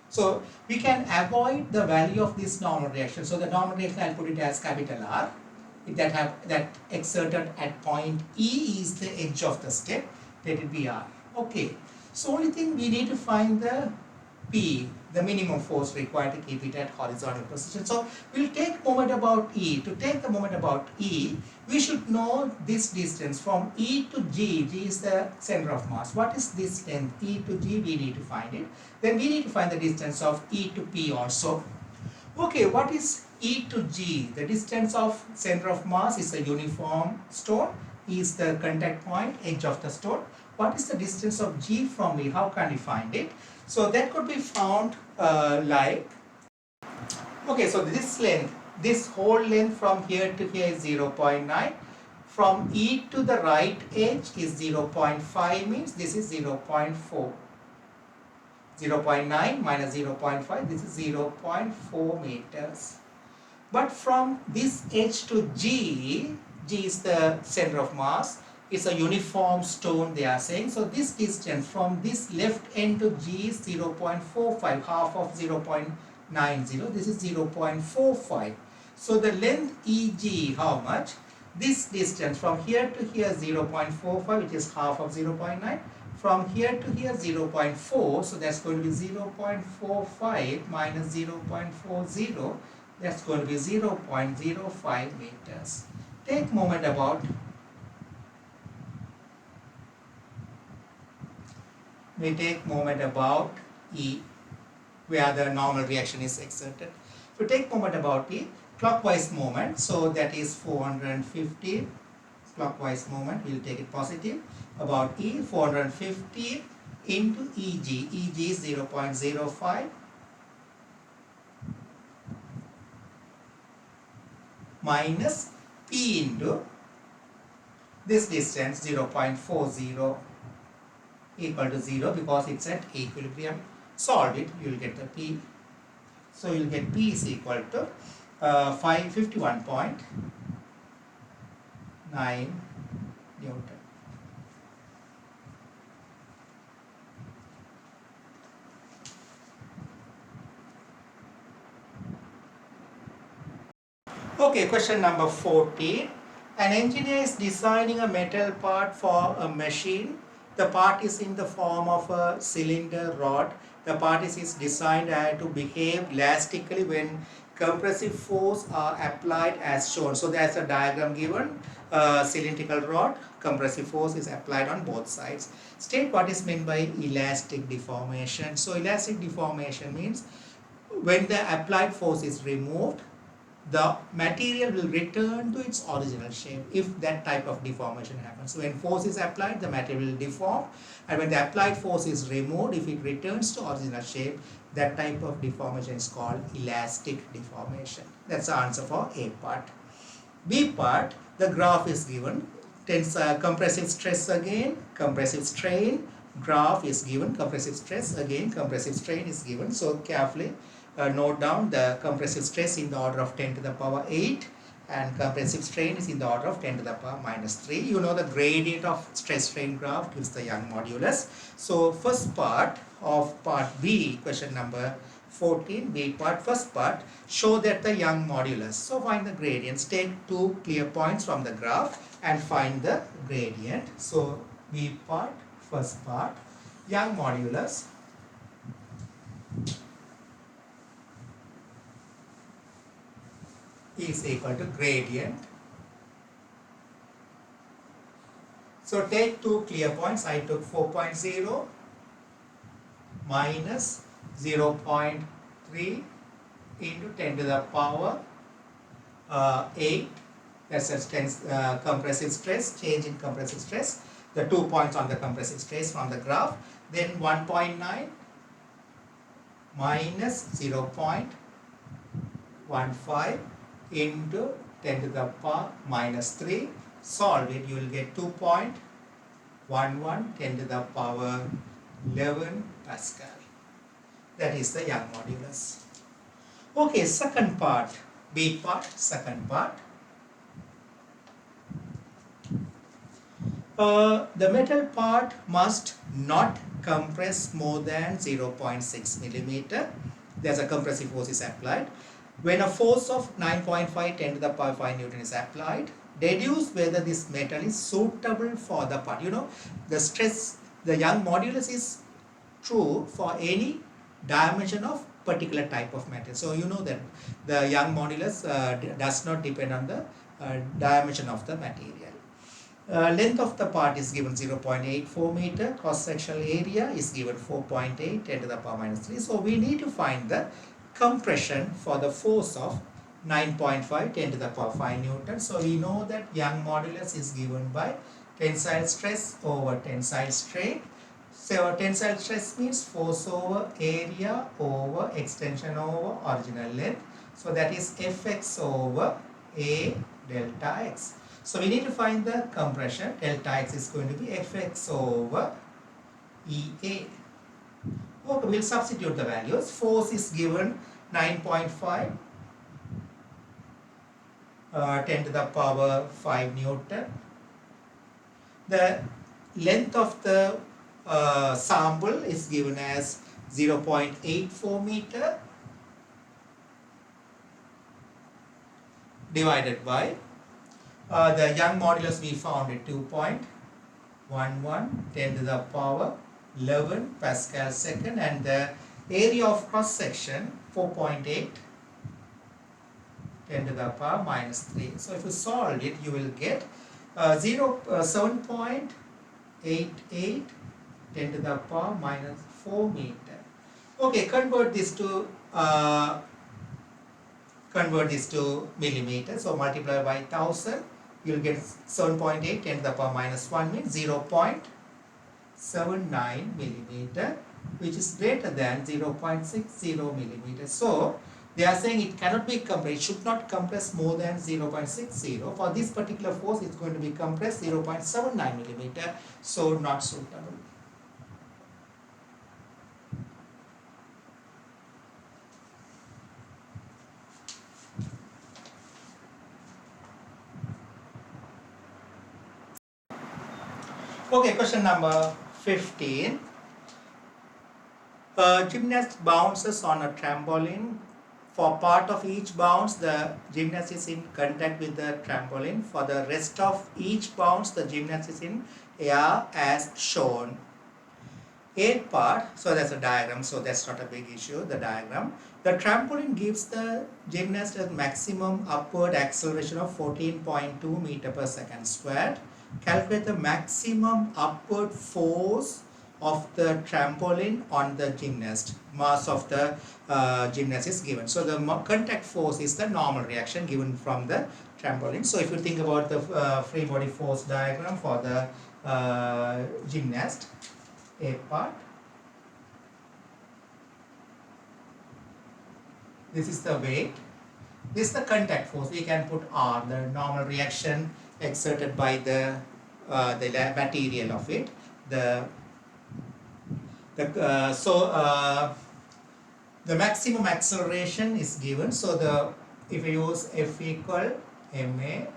So we can avoid the value of this normal reaction. So the normal reaction, I'll put it as capital R. That exerted at point E is the edge of the step. Let it be R. Okay. So only thing we need to find the P, the minimum force required to keep it at horizontal position. So we'll take moment about E. To take the moment about E, we should know this distance from E to G. G is the center of mass. What is this length? E to G, we need to find it. Then we need to find the distance of E to P also. Okay, what is E to G? The distance of center of mass is a uniform stone. E is the contact point, edge of the stone. What is the distance of G from E? How can we find it? So that could be found like, okay, so this length, this whole length from here to here is 0.9. From E to the right edge is 0.5 means this is 0.4. 0.9 minus 0.5, this is 0.4 meters. But from this edge to G, G is the center of mass. It's a uniform stone they are saying. So this distance from this left end to G is 0.45, half of 0.90. This is 0.45. So the length EG, how much? This distance from here to here 0.45, which is half of 0.9. From here to here 0.4, so that's going to be 0.45 minus 0.40. That's going to be 0.05 meters. Take moment about, we take moment about E, where the normal reaction is exerted. If you take moment about E, clockwise moment, so that is 450, clockwise moment, we'll take it positive, about E, 450 into EG, EG is 0.05 minus P into this distance 0.40 equal to 0 because it's at equilibrium. Solve it, you will get the P. So you will get P is equal to 551.9 Newton. Okay, question number 14. An engineer is designing a metal part for a machine. The part is in the form of a cylinder rod. The part is designed to behave elastically when compressive force are applied as shown. So there's a diagram given. Cylindrical rod, compressive force is applied on both sides. State what is meant by elastic deformation. So elastic deformation means when the applied force is removed, the material will return to its original shape if that type of deformation happens. So when force is applied, the material will deform, and when the applied force is removed, if it returns to original shape, that type of deformation is called elastic deformation. That's the answer for A part. B part, the graph is given. Compressive stress again, compressive strain, graph is given, compressive stress again, compressive strain is given. So carefully note down the compressive stress in the order of 10 to the power 8 and compressive strain is in the order of 10 to the power minus 3. You know the gradient of stress strain graph gives the Young modulus. So first part of part B, question number 14, B part, first part, show that the Young modulus. So find the gradients. Take two clear points from the graph and find the gradient. So B part, first part, Young modulus is equal to gradient. So take two clear points. I took 4.0 minus 0.3 into 10 to the power 8. That's a compressive stress, change in compressive stress. The 2 points on the compressive stress from the graph. Then 1.9 minus 0.15 into 10 to the power minus 3. Solve it, you will get 2.11 10 to the power 11 Pascal. That is the Young modulus. Okay, second part, B part, second part. The metal part must not compress more than 0.6 millimeter. There's a compressive force is applied. When a force of 9.5 10 to the power 5 Newton is applied, deduce whether this metal is suitable for the part. You know, the stress, the Young modulus is true for any dimension of particular type of metal. So you know that the Young modulus does not depend on the dimension of the material. Length of the part is given 0.84 meter, cross-sectional area is given 4.8 10 to the power minus 3. So we need to find the compression for the force of 9.5 10 to the power 5 Newton. So we know that Young modulus is given by tensile stress over tensile strain. So tensile stress means force over area over extension over original length. So that is Fx over A delta x. So we need to find the compression. Delta x is going to be Fx over Ea. Okay, we'll substitute the values. Force is given 9.5 10 to the power 5 Newton. The length of the sample is given as 0.84 meter divided by the Young modulus we found at 2.11 10 to the power 11 Pascal second, and the area of cross section 4.8 10 to the power minus 3. So if you solve it, you will get 7.88 10 to the power minus 4 meter. Okay, convert this to millimeter. So multiply by 1000, you will get 7.8 10 to the power minus 1 means 0.79 millimeter, which is greater than 0.60 millimeter. So they are saying it cannot be compressed, it should not compress more than 0.60. For this particular force, it's going to be compressed 0.79 millimeter, so not suitable. Okay, question number 15. Gymnast bounces on a trampoline. For part of each bounce, the gymnast is in contact with the trampoline. For the rest of each bounce, the gymnast is in air as shown. A part, so that's a diagram, so that's not a big issue, the diagram. The trampoline gives the gymnast a maximum upward acceleration of 14.2 meter per second squared. Calculate the maximum upward force of the trampoline on the gymnast. Mass of the gymnast is given. So the contact force is the normal reaction given from the trampoline. So if you think about the free body force diagram for the gymnast, A part, this is the weight, this is the contact force. We can put R, the normal reaction exerted by the material of it. The maximum acceleration is given. So if you use F equal ma,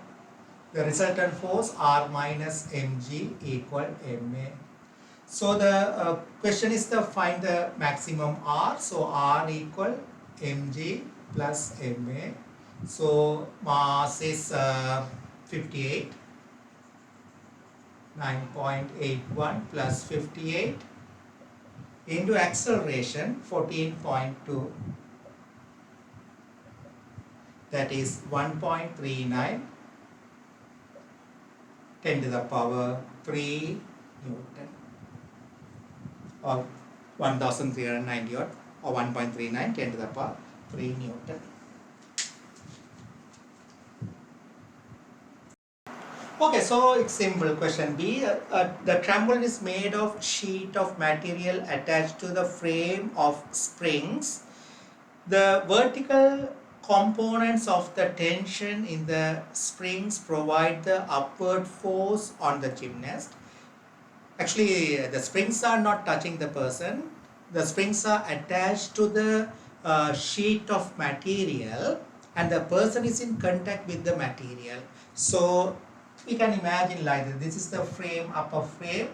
the resultant force R minus mg equal ma. So the question is to find the maximum R. So R equal mg plus ma. So mass is 58. 9.81 plus 58 into acceleration 14.2, that is 1.39 10 to the power 3 Newton, or 1390 or 1.39 10 to the power 3 Newton. Okay, so it's simple. Question B. The trampoline is made of sheet of material attached to the frame of springs. The vertical components of the tension in the springs provide the upward force on the gymnast. Actually, the springs are not touching the person. The springs are attached to the sheet of material, and the person is in contact with the material. So we can imagine like this. This is the frame, upper frame.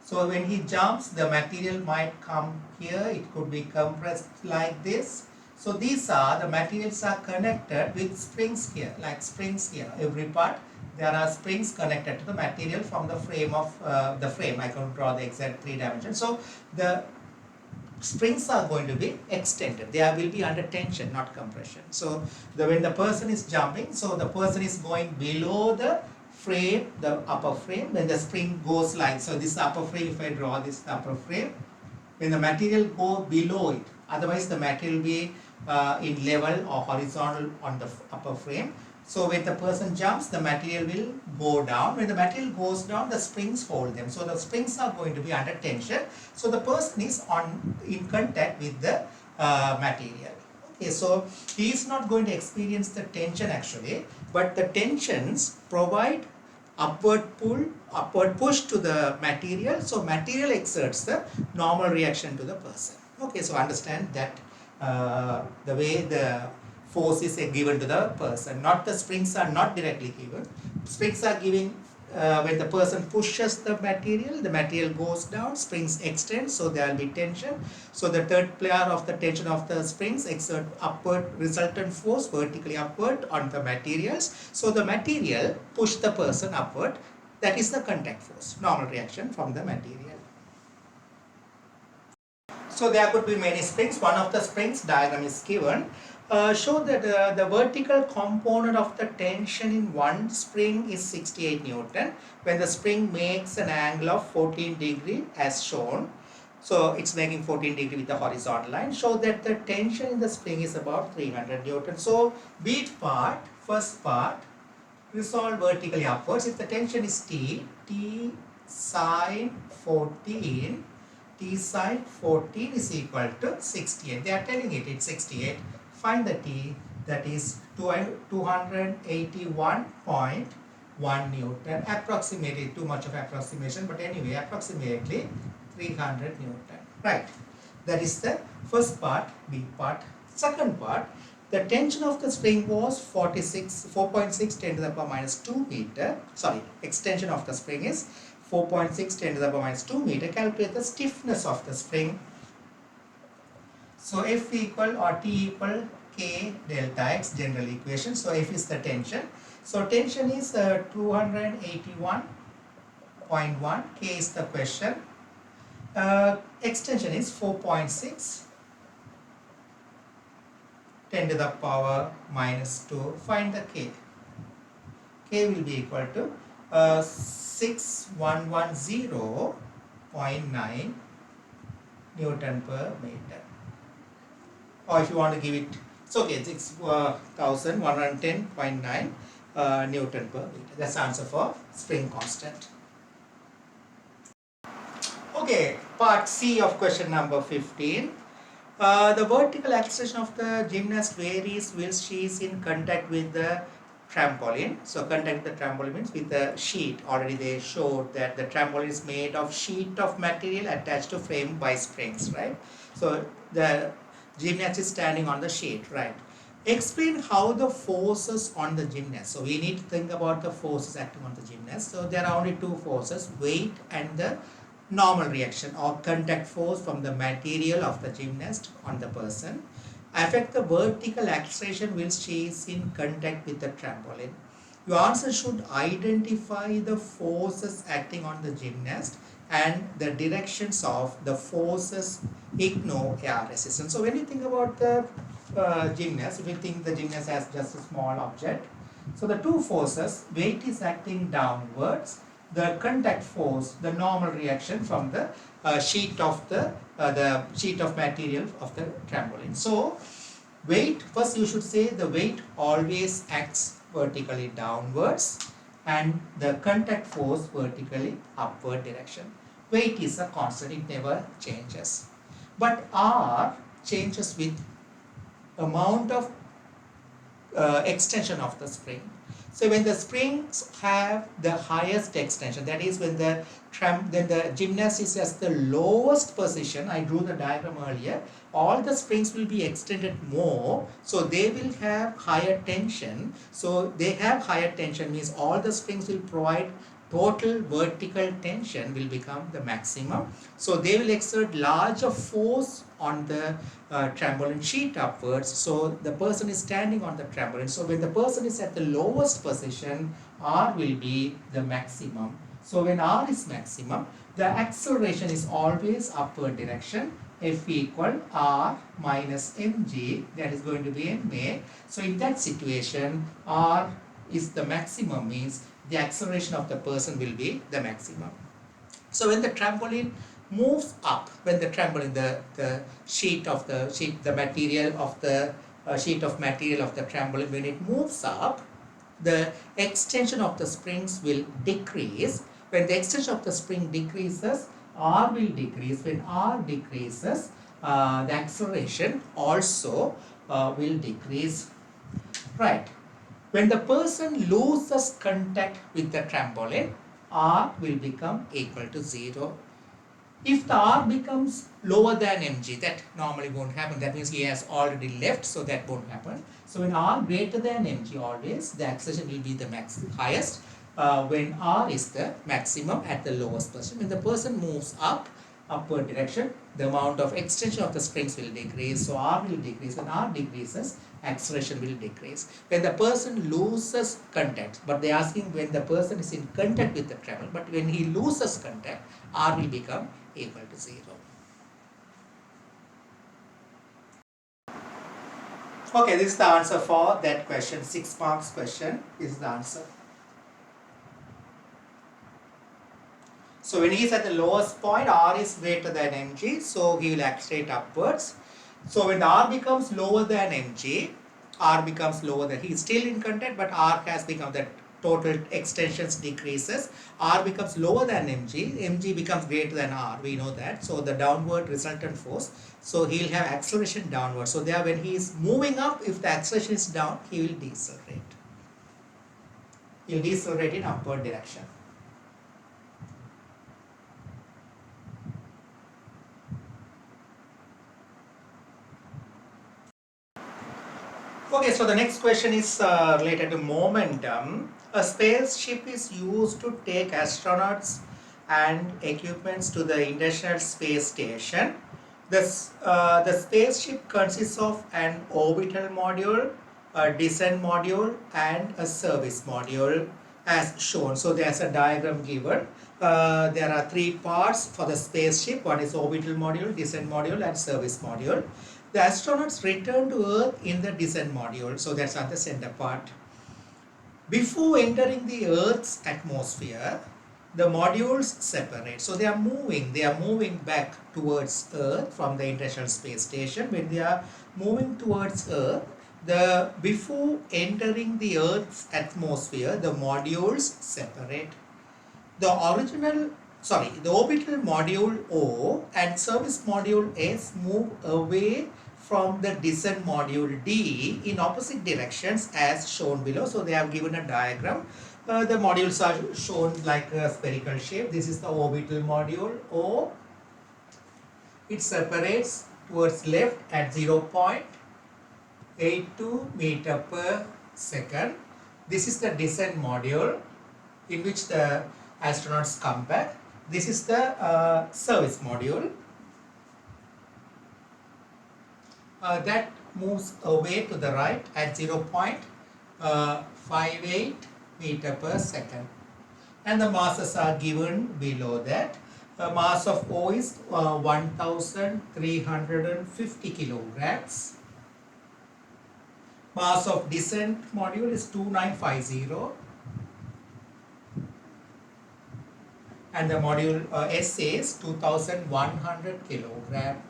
So when he jumps, the material might come here. It could be compressed like this. So these are, the materials are connected with springs here, like springs here. Every part, there are springs connected to the material from the frame of the frame. I can draw the exact 3 dimensions. So the springs are going to be extended. They will be under tension, not compression. So when the person is jumping, so the person is going below the frame, the upper frame. When the spring goes like, so this upper frame, if I draw this upper frame, when the material go below it, otherwise the material will be in level or horizontal on the upper frame. So when the person jumps, the material will go down. When the material goes down, the springs hold them. So the springs are going to be under tension. So the person is in contact with the material. Okay, so he is not going to experience the tension actually, but the tensions provide upward push to the material. So material exerts the normal reaction to the person. Okay, so understand that the way the force is given to the person. Not the springs are not directly given. Springs are given when the person pushes the material goes down, springs extend, so there will be tension. So the third player of the tension of the springs exert upward resultant force vertically upward on the materials. So the material push the person upward. That is the contact force, normal reaction from the material. So there could be many springs. One of the springs diagram is given. Show that the vertical component of the tension in one spring is 68 Newton when the spring makes an angle of 14 degree as shown. So it's making 14 degree with the horizontal line. Show that the tension in the spring is about 300 Newton. So beat part, first part, resolve vertically upwards. If the tension is T sine 14, T sine 14 is equal to 68. They are telling it, it's 68. Find the T, that is 281.1 Newton. Approximately, too much of approximation, but anyway, approximately 300 Newton. Right. That is the first part, B part. Second part, the tension of the spring was 4.6 10 to the power minus 2 meter. Sorry, extension of the spring is 4.6 10 to the power minus 2 meter. Calculate the stiffness of the spring. So F equal or T equal K delta X, general equation. So F is the tension. So tension is 281.1. K is the question. Extension is 4.6 10 to the power minus 2. Find the K. K will be equal to 6110.9 Newton per meter. Or if you want to give it, it's okay, 6110.9 Newton per meter. That's the answer for spring constant. Okay, part C of question number 15. The vertical acceleration of the gymnast varies whilst she is in contact with the trampoline. So contact with the trampoline means with the sheet. Already they showed that the trampoline is made of sheet of material attached to frame by springs, right? So the gymnast is standing on the sheet, right? Explain how the forces on the gymnast. So we need to think about the forces acting on the gymnast. So there are only two forces, weight and the normal reaction or contact force from the material of the gymnast on the person affect the vertical acceleration whilst she is in contact with the trampoline. Your answer should identify the forces acting on the gymnast and the directions of the forces ignore air resistance. So when you think about the gymnast, if you think the gymnast as just a small object, so the two forces, weight is acting downwards, the contact force, the normal reaction from the sheet of material of the trampoline. So weight, first you should say the weight always acts vertically downwards and the contact force vertically upward direction. Weight is a constant, it never changes. But R changes with amount of extension of the spring. So when the springs have the highest extension, that is when the gymnast is at the lowest position, I drew the diagram earlier, all the springs will be extended more, so they will have higher tension. So they have higher tension means all the springs will provide total vertical tension will become the maximum. So they will exert larger force on the trampoline sheet upwards. So the person is standing on the trampoline. So when the person is at the lowest position, R will be the maximum. So when R is maximum, the acceleration is always upward direction. F equal R minus mg, that is going to be ma. So in that situation, R is the maximum means the acceleration of the person will be the maximum. So when the trampoline moves up, when the trampoline, the material of the sheet of material of the trampoline, when it moves up, the extension of the springs will decrease. When the extension of the spring decreases, R will decrease. When R decreases, the acceleration also will decrease. Right. When the person loses contact with the trampoline, R will become equal to 0. If the R becomes lower than mg, that normally won't happen. That means he has already left, so that won't happen. So when R greater than mg, always the acceleration will be the highest. When R is the maximum at the lowest position. When the person moves upward direction, the amount of extension of the springs will decrease. So R will decrease. When R decreases, acceleration will decrease. When the person loses contact, but they are asking when the person is in contact with the travel, but when he loses contact, R will become equal to 0. Okay, this is the answer for that question. 6 marks question. This is the answer. So when he is at the lowest point, R is greater than mg, so he will accelerate upwards. So when R becomes lower than mg, R becomes lower than, he is still in contact, but R has become, the total extensions decreases. R becomes lower than mg, mg becomes greater than R, we know that. So the downward resultant force, so he will have acceleration downward. So there when he is moving up, if the acceleration is down, he will decelerate. He will decelerate in upward direction. Okay, so the next question is related to momentum. A spaceship is used to take astronauts and equipments to the International Space Station. The spaceship consists of an orbital module, a descent module, and a service module as shown. So there's a diagram given. There are 3 parts for the spaceship. One is orbital module, descent module, and service module. The astronauts return to Earth in the descent module, so that's at the center part. Before entering the Earth's atmosphere, the modules separate. So they are moving back towards Earth from the International Space Station. When they are moving towards Earth, before entering the Earth's atmosphere, the modules separate. The orbital module O and service module S move away from the descent module D in opposite directions as shown below. So they have given a diagram. The modules are shown like a spherical shape. This is the orbital module O. It separates towards left at 0.82 meter per second. This is the descent module in which the astronauts come back. This is the service module that moves away to the right at 0.58 meter per second. And the masses are given below that. Mass of O is 1350 kilograms. Mass of descent module is 2950. And the module S is 2100 kilogram.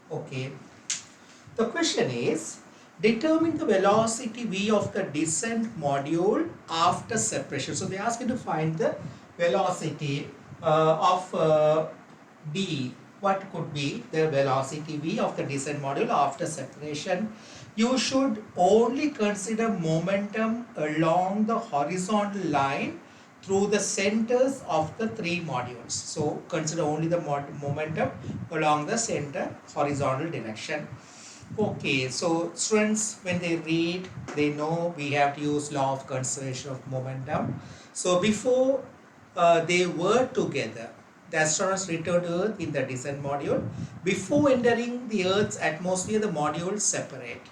Okay. The question is, determine the velocity V of the descent module after separation. So they ask you to find the velocity of D. What could be the velocity V of the descent module after separation? You should only consider momentum along the horizontal line through the centers of the 3 modules. So consider only the momentum along the center horizontal direction. Okay, so students, when they read, they know we have to use law of conservation of momentum. So before they were together, the astronauts returned to Earth in the descent module. Before entering the Earth's atmosphere, the modules separate.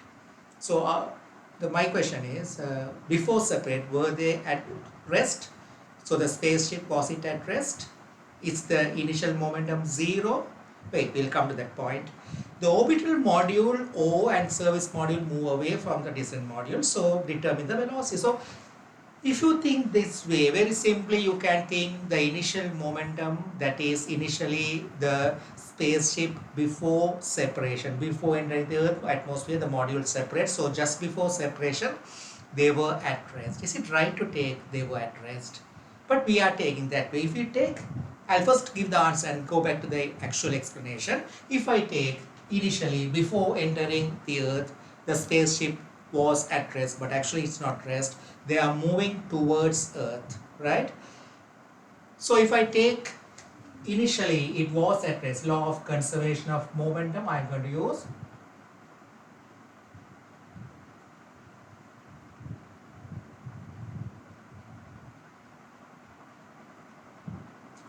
So my question is, before separate, were they at rest? So the spaceship, was it at rest? Is the initial momentum 0? Wait, we'll come to that point. The orbital module O and service module move away from the descent module. So determine the velocity. So if you think this way, very simply you can think the initial momentum, that is initially the spaceship before separation. Before entering the Earth atmosphere, the module separates. So just before separation, they were at rest. Is it right to take they were at rest? But we are taking that way. If you take, I'll first give the answer and go back to the actual explanation. If I take initially before entering the Earth, the spaceship was at rest, but actually it's not rest. They are moving towards Earth, right? So if I take initially it was at rest, law of conservation of momentum I am going to use.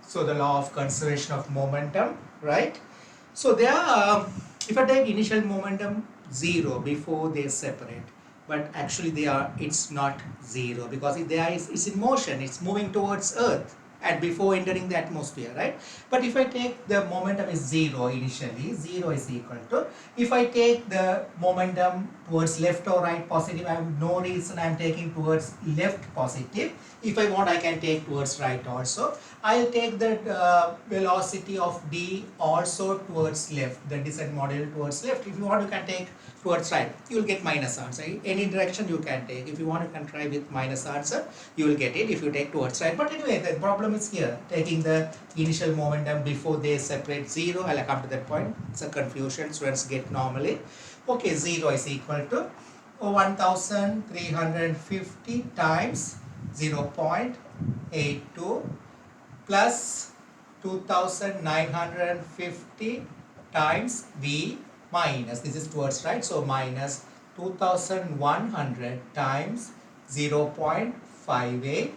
So the law of conservation of momentum, right? So there if I take initial momentum 0 before they separate, but actually it's not 0 because it's in motion, it's moving towards earth and before entering the atmosphere, right? But if I take the momentum is 0 initially, 0 is equal to, if I take the momentum towards left or right positive, I have no reason I am taking towards left positive. If I want, I can take towards right also. I'll take the velocity of d also towards left, the descent module towards left. If you want, you can take towards right. You will get minus answer. Any direction you can take. If you want, you can try with minus answer. You will get it if you take towards right. But anyway, the problem is here. Taking the initial momentum before they separate 0. I'll come to that point. It's a confusion. Students get normally. Okay, 0 is equal to 1350 times 0.82 plus 2950 times V minus, this is towards right, so minus 2100 times 0.58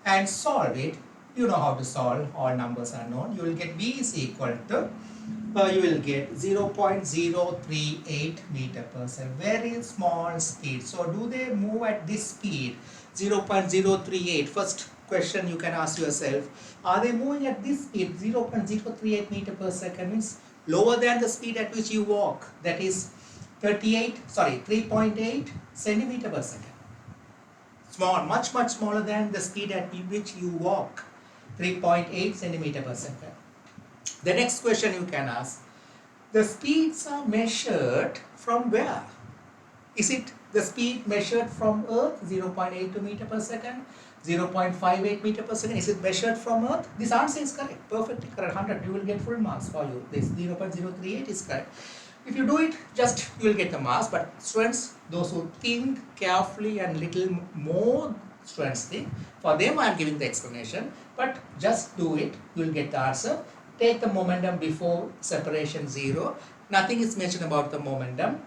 and solve it. You know how to solve, all numbers are known. You will get V is equal to, you will get 0.038 meter per second, very small speed. So do they move at this speed, 0.038? First question you can ask yourself, are they moving at this speed? 0.038 meter per second means lower than the speed at which you walk, that is 3.8 centimeter per second. Small, much smaller than the speed at which you walk, 3.8 centimeter per second. The next question you can ask, the speeds are measured from where? Is it the speed measured from Earth, 0.82 meter per second, 0.58 meter per second? Is it measured from Earth? This answer is correct, perfectly correct, 100. You will get full marks for you. This 0.038 is correct. If you do it, just you will get the marks. But students, those who think carefully and little more, students think, for them I am giving the explanation. But just do it, you will get the answer. Take the momentum before separation 0. Nothing is mentioned about the momentum.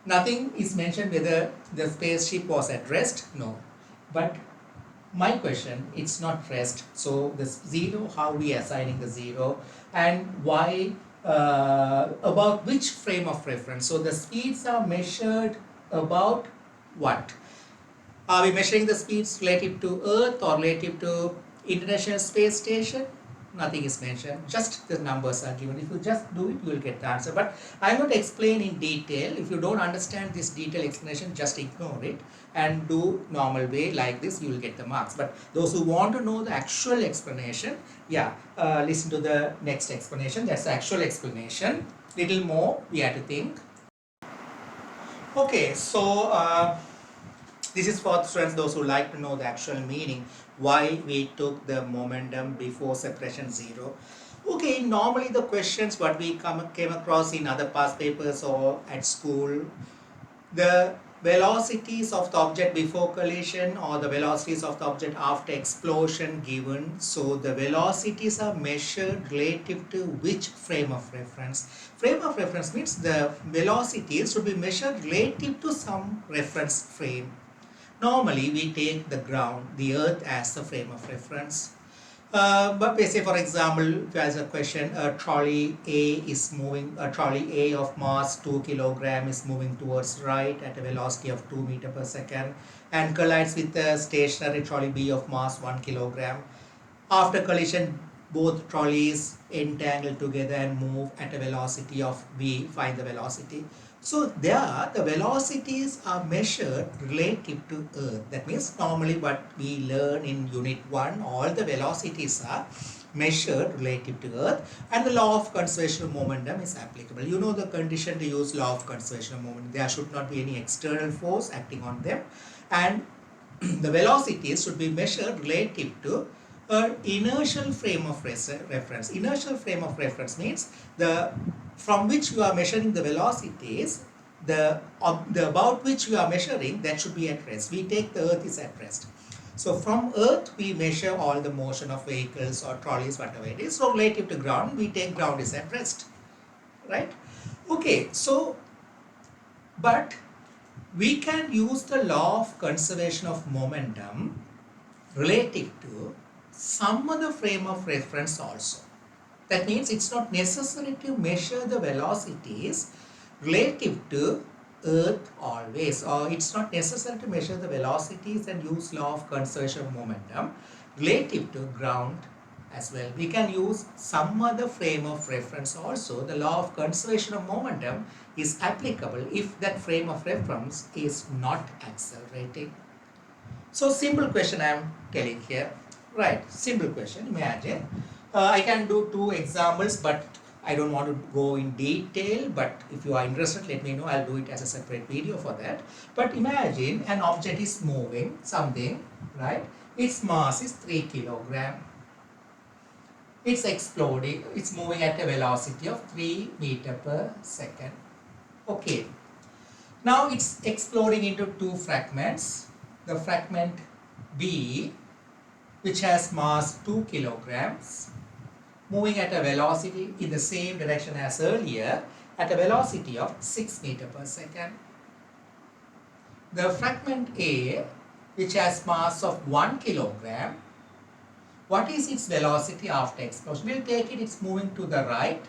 Nothing is mentioned whether the spaceship was at rest. No. But my question, it's not rest. So the 0, how we are assigning the 0 and why, about which frame of reference. So the speeds are measured about what? Are we measuring the speeds relative to Earth or relative to International Space Station? Nothing is mentioned, just the numbers are given. If you just do it, you will get the answer. But I am going to explain in detail. If you don't understand this detailed explanation, just ignore it and do normal way like this, you will get the marks. But those who want to know the actual explanation, yeah, listen to the next explanation. That's the actual explanation. Little more we have to think. Okay, so this is for students, those who like to know the actual meaning, why we took the momentum before separation 0. Okay, normally the questions what we came across in other past papers or at school, the velocities of the object before collision or the velocities of the object after explosion given. So the velocities are measured relative to which frame of reference? Frame of reference means the velocities should be measured relative to some reference frame. Normally, we take the ground, the earth as the frame of reference. But we say, for example, as a question, a trolley A is moving, a trolley A of mass 2 kilogram is moving towards right at a velocity of 2 meter per second and collides with a stationary trolley B of mass 1 kilogram. After collision, both trolleys entangle together and move at a velocity of v. Find the velocity. So there the velocities are measured relative to Earth. That means normally what we learn in unit 1, all the velocities are measured relative to Earth and the law of conservation of momentum is applicable. You know the condition to use law of conservation of momentum. There should not be any external force acting on them and the velocities should be measured relative to an inertial frame of reference. Inertial frame of reference means from which you are measuring the velocities, the about which you are measuring, that should be at rest. We take the Earth is at rest. So from earth we measure all the motion of vehicles or trolleys, whatever it is. So relative to ground, we take ground is at rest, right? Okay, so but we can use the law of conservation of momentum relative to some other frame of reference also. That means it's not necessary to measure the velocities relative to earth always, or it's not necessary to measure the velocities and use law of conservation of momentum relative to ground as well. We can use some other frame of reference also. The law of conservation of momentum is applicable if that frame of reference is not accelerating. So simple question I am telling here. Right, simple question. Imagine I can do two examples, but I don't want to go in detail. But if you are interested, let me know. I'll do it as a separate video for that. But imagine an object is moving something, right? Its mass is 3 kilogram. It's exploding. It's moving at a velocity of 3 meter per second. Okay. Now it's exploding into two fragments. The fragment B, which has mass 2 kilograms, moving at a velocity in the same direction as earlier at a velocity of 6 meter per second. The fragment A, which has mass of 1 kilogram, what is its velocity after explosion? We'll take it, it's moving to the right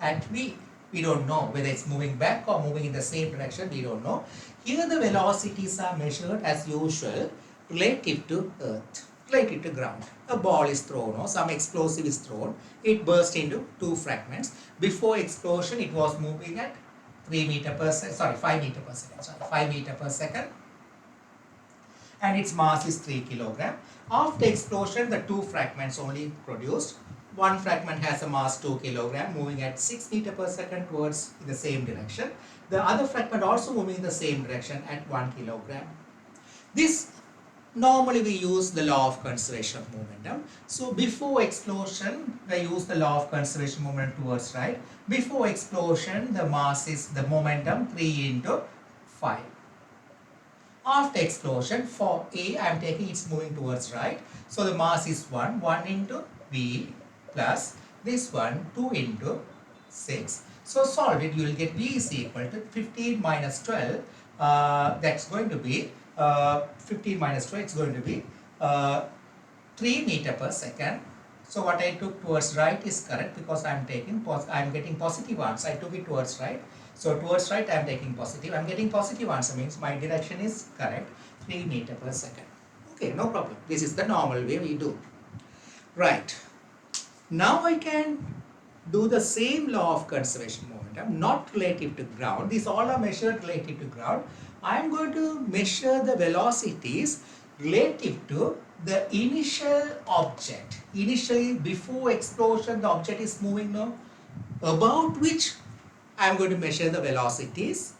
at V. We don't know whether it's moving back or moving in the same direction, we don't know. Here the velocities are measured as usual relative to earth, relative to ground. A ball is thrown or some explosive is thrown, it burst into two fragments. Before explosion it was moving at 5 meter per second, and its mass is 3 kilogram. After explosion, the two fragments only produced. One fragment has a mass 2 kilogram moving at 6 meter per second towards the same direction. The other fragment also moving in the same direction at 1 kilogram. This normally we use the law of conservation of momentum. So before explosion, we use the law of conservation of momentum towards right. Before explosion, the mass is the momentum 3 into 5. After explosion, for A, I am taking it's moving towards right. So the mass is 1 into V plus this one 2 into 6. So solve it, you will get V is equal to 15 minus 12. That's going to be 15 minus 12, it's going to be 3 meter per second. So what I took towards right is correct because I am getting positive answer. I took it towards right. So towards right I am taking positive. I am getting positive answer means my direction is correct. 3 meter per second. Okay, no problem. This is the normal way we do. Right. Now I can do the same law of conservation of momentum, not relative to ground. These all are measured relative to ground. I am going to measure the velocities relative to the initial object. Initially, before explosion, the object is moving now, about which I am going to measure the velocities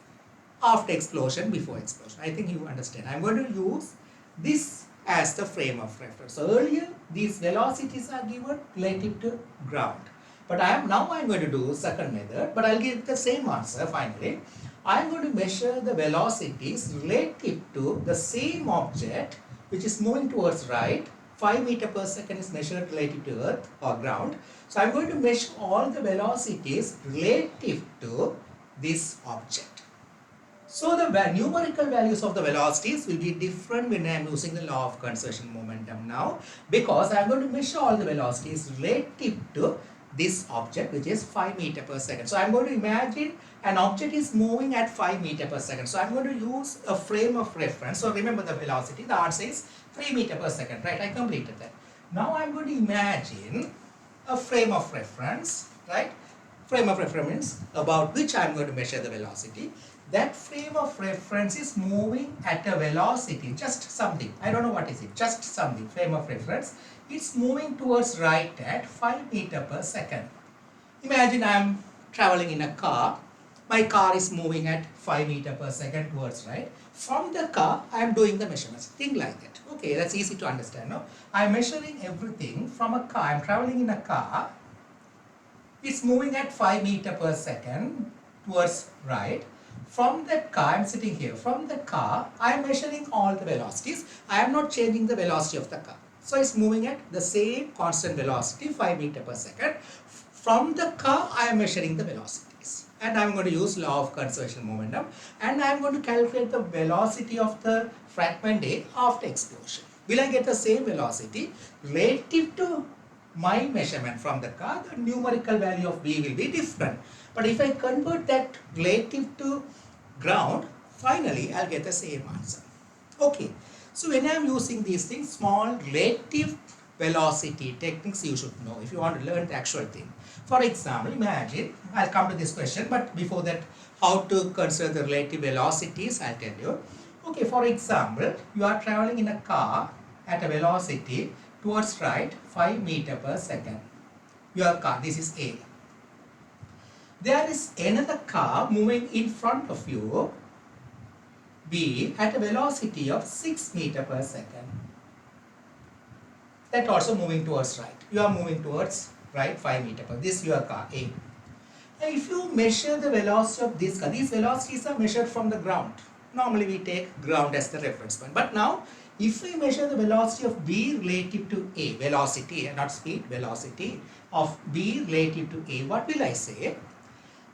after explosion, before explosion. I think you understand. I am going to use this as the frame of reference. So earlier, these velocities are given relative to ground. But now I am going to do second method, but I will give the same answer finally. I am going to measure the velocities relative to the same object which is moving towards right. 5 meter per second is measured relative to earth or ground. So I am going to measure all the velocities relative to this object. So the numerical values of the velocities will be different when I am using the law of conservation momentum now, because I am going to measure all the velocities relative to this object which is 5 meter per second. So I am going to imagine an object is moving at 5 meter per second. So I am going to use a frame of reference. So remember the velocity, the answer is 3 meter per second, right? I completed that. Now I am going to imagine a frame of reference, right? Frame of reference means about which I am going to measure the velocity. That frame of reference is moving at a velocity, just something. I don't know what is it, just something, frame of reference. It's moving towards right at 5 meter per second. Imagine I am traveling in a car. My car is moving at 5 meter per second towards right. From the car, I am doing the measurements. Think like that. Okay, that's easy to understand. No? I am measuring everything from a car. I am traveling in a car. It's moving at 5 meter per second towards right. From that car, I am sitting here. From the car, I am measuring all the velocities. I am not changing the velocity of the car. So it's moving at the same constant velocity, 5 meter per second. From the car, I am measuring the velocities. And I am going to use law of conservation of momentum. And I am going to calculate the velocity of the fragment A after explosion. Will I get the same velocity relative to my measurement from the car? The numerical value of V will be different. But if I convert that relative to ground, finally I'll get the same answer. Okay, so when I'm using these things, small relative velocity techniques you should know if you want to learn the actual thing. For example, imagine, I'll come to this question, but before that, how to consider the relative velocities, I'll tell you. Okay, for example, you are traveling in a car at a velocity towards right 5 meter per second. Your car, this is A. There is another car moving in front of you, B, at a velocity of 6 meter per second. That also moving towards right. You are moving towards right 5 meter per. This is your car, A. Now, if you measure the velocity of this car, these velocities are measured from the ground. Normally we take ground as the reference point. But now, if we measure the velocity of B relative to A, velocity and not speed, velocity of B relative to A, what will I say?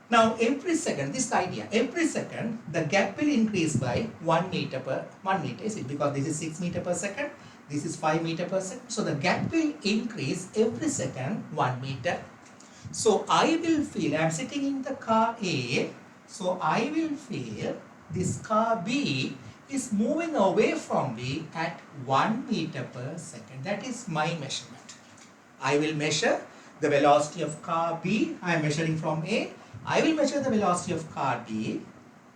Now every second, this idea, every second the gap will increase by 1 meter per 1 meter, is it? Because this is 6 meter per second, this is 5 meter per second. So the gap will increase every second 1 meter. So I will feel, I am sitting in the car A, so I will feel this car B is moving away from B at 1 meter per second. That is my measurement. I will measure the velocity of car B, I am measuring from A. I will measure the velocity of car B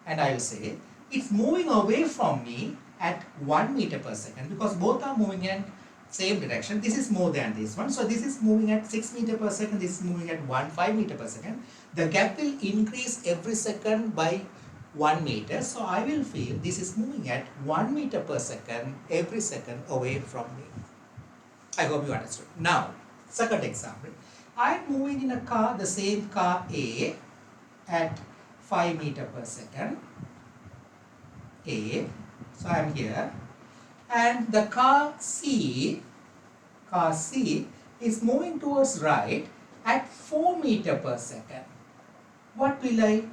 and I will say it's moving away from me at 1 meter per second because both are moving in same direction. This is more than this one. So this is moving at 6 meter per second, this is moving at 5 meter per second. The gap will increase every second by 1 meter. So I will feel this is moving at 1 meter per second every second away from me. I hope you understood. Now, second example. I am moving in a car, the same car A, at 5 meter per second. A. So I am here. And the car C is moving towards right at 4 meter per second. What will I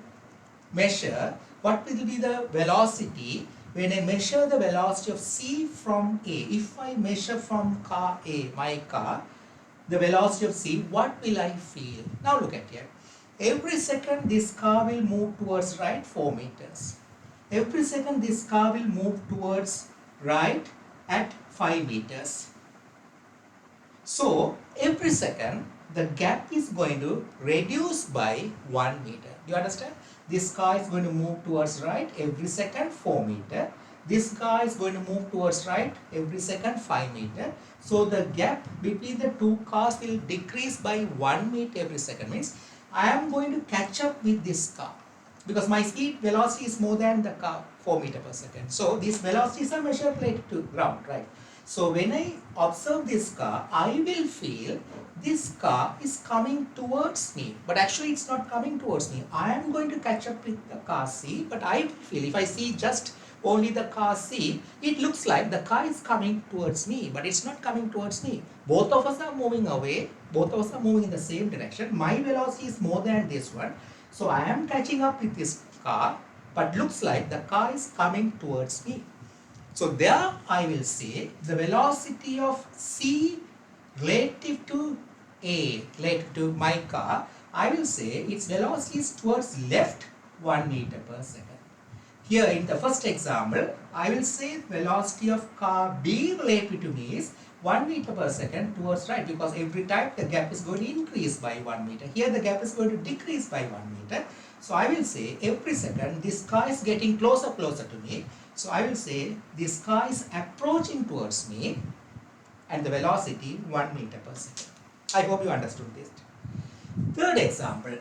measure? What will be the velocity when I measure the velocity of C from A? If I measure from car A, my car, the velocity of C, what will I feel? Now look at here. Every second this car will move towards right 4 meters. Every second this car will move towards right at 5 meters. So every second the gap is going to reduce by 1 meter. Do you understand? This car is going to move towards right every second 4 meter. This car is going to move towards right every second 5 meter. So the gap between the two cars will decrease by 1 meter every second. Means I am going to catch up with this car because my speed velocity is more than the car 4 meter per second. So these velocities are measured related to ground, right? So when I observe this car, I will feel this car is coming towards me, but actually it's not coming towards me. I am going to catch up with the car C, but I will feel if I see just only the car C, it looks like the car is coming towards me, but it's not coming towards me. Both of us are moving away, both of us are moving in the same direction. My velocity is more than this one. So I am catching up with this car, but looks like the car is coming towards me. So there I will say the velocity of C relative to A, relative to my car, I will say its velocity is towards left 1 meter per second. Here in the first example, I will say velocity of car B relative to me is 1 meter per second towards right, because every time the gap is going to increase by 1 meter. Here the gap is going to decrease by 1 meter. So I will say every second this car is getting closer to me. So I will say this car is approaching towards me and the velocity 1 meter per second. I hope you understood this. Third example.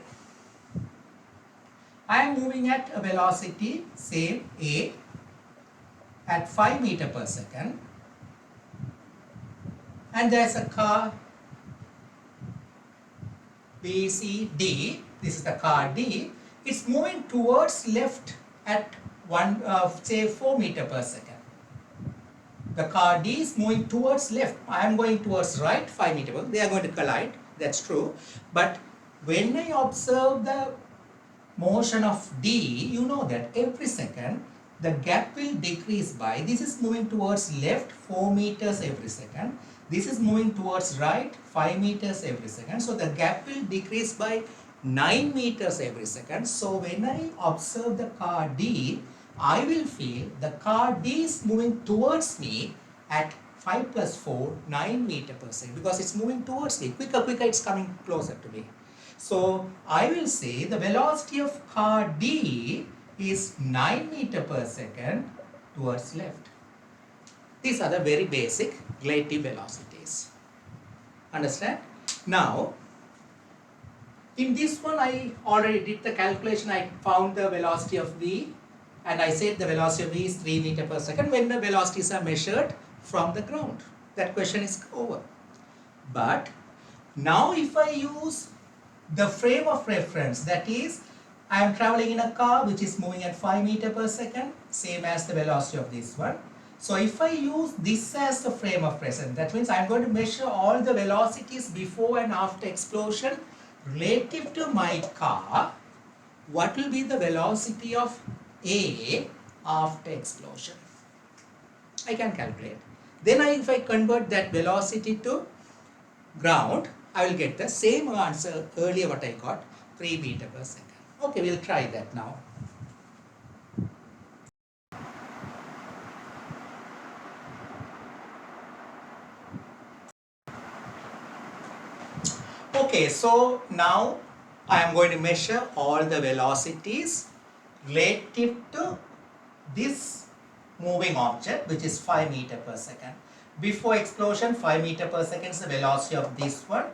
I am moving at a velocity same A at 5 meter per second, and there is a car B, C, D. This is the car D. It's moving towards left at say 4 meter per second. The car D is moving towards left. I am going towards right 5 meter per second. They are going to collide. That's true. But when I observe the motion of D, you know that every second the gap will decrease by, this is moving towards left 4 meters every second, this is moving towards right 5 meters every second, so the gap will decrease by 9 meters every second. So when I observe the car D, I will feel the car D is moving towards me at 5 plus 4, 9 meter per second, because it's moving towards me. Quicker, it's coming closer to me. So I will say the velocity of car D is 9 meter per second towards left. These are the very basic relative velocities. Understand? Now, in this one I already did the calculation. I found the velocity of V and I said the velocity of V is 3 meter per second when the velocities are measured from the ground. That question is over. But now if I use the frame of reference, that is, I am traveling in a car which is moving at 5 meter per second, same as the velocity of this one. So if I use this as the frame of reference, that means I am going to measure all the velocities before and after explosion relative to my car. What will be the velocity of A after explosion? I can calculate. Then if I convert that velocity to ground, I will get the same answer earlier what I got, 3 meter per second. Okay, we'll try that now. Okay, so now I am going to measure all the velocities relative to this moving object, which is 5 meter per second. Before explosion, 5 meter per second is the velocity of this one.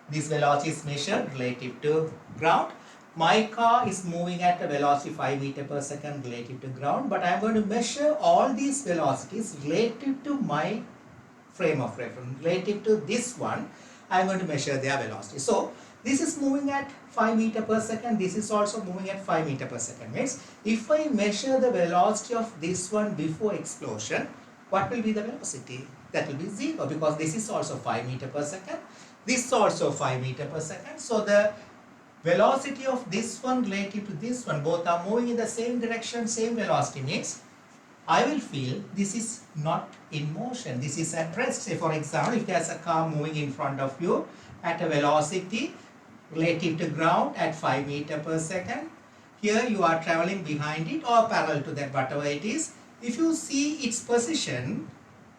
This velocity is measured relative to ground. My car is moving at a velocity 5 meter per second relative to ground, but I am going to measure all these velocities relative to my frame of reference. Relative to this one, I am going to measure their velocity. So this is moving at 5 meter per second. This is also moving at 5 meter per second. Means if I measure the velocity of this one before explosion, what will be the velocity? That will be 0, because this is also 5 meter per second. This is also 5 meter per second. So the velocity of this one relative to this one, both are moving in the same direction, same velocity, means I will feel this is not in motion. This is at rest. Say for example, if there is a car moving in front of you at a velocity relative to ground at 5 meter per second. Here you are traveling behind it or parallel to that, whatever it is. If you see its position,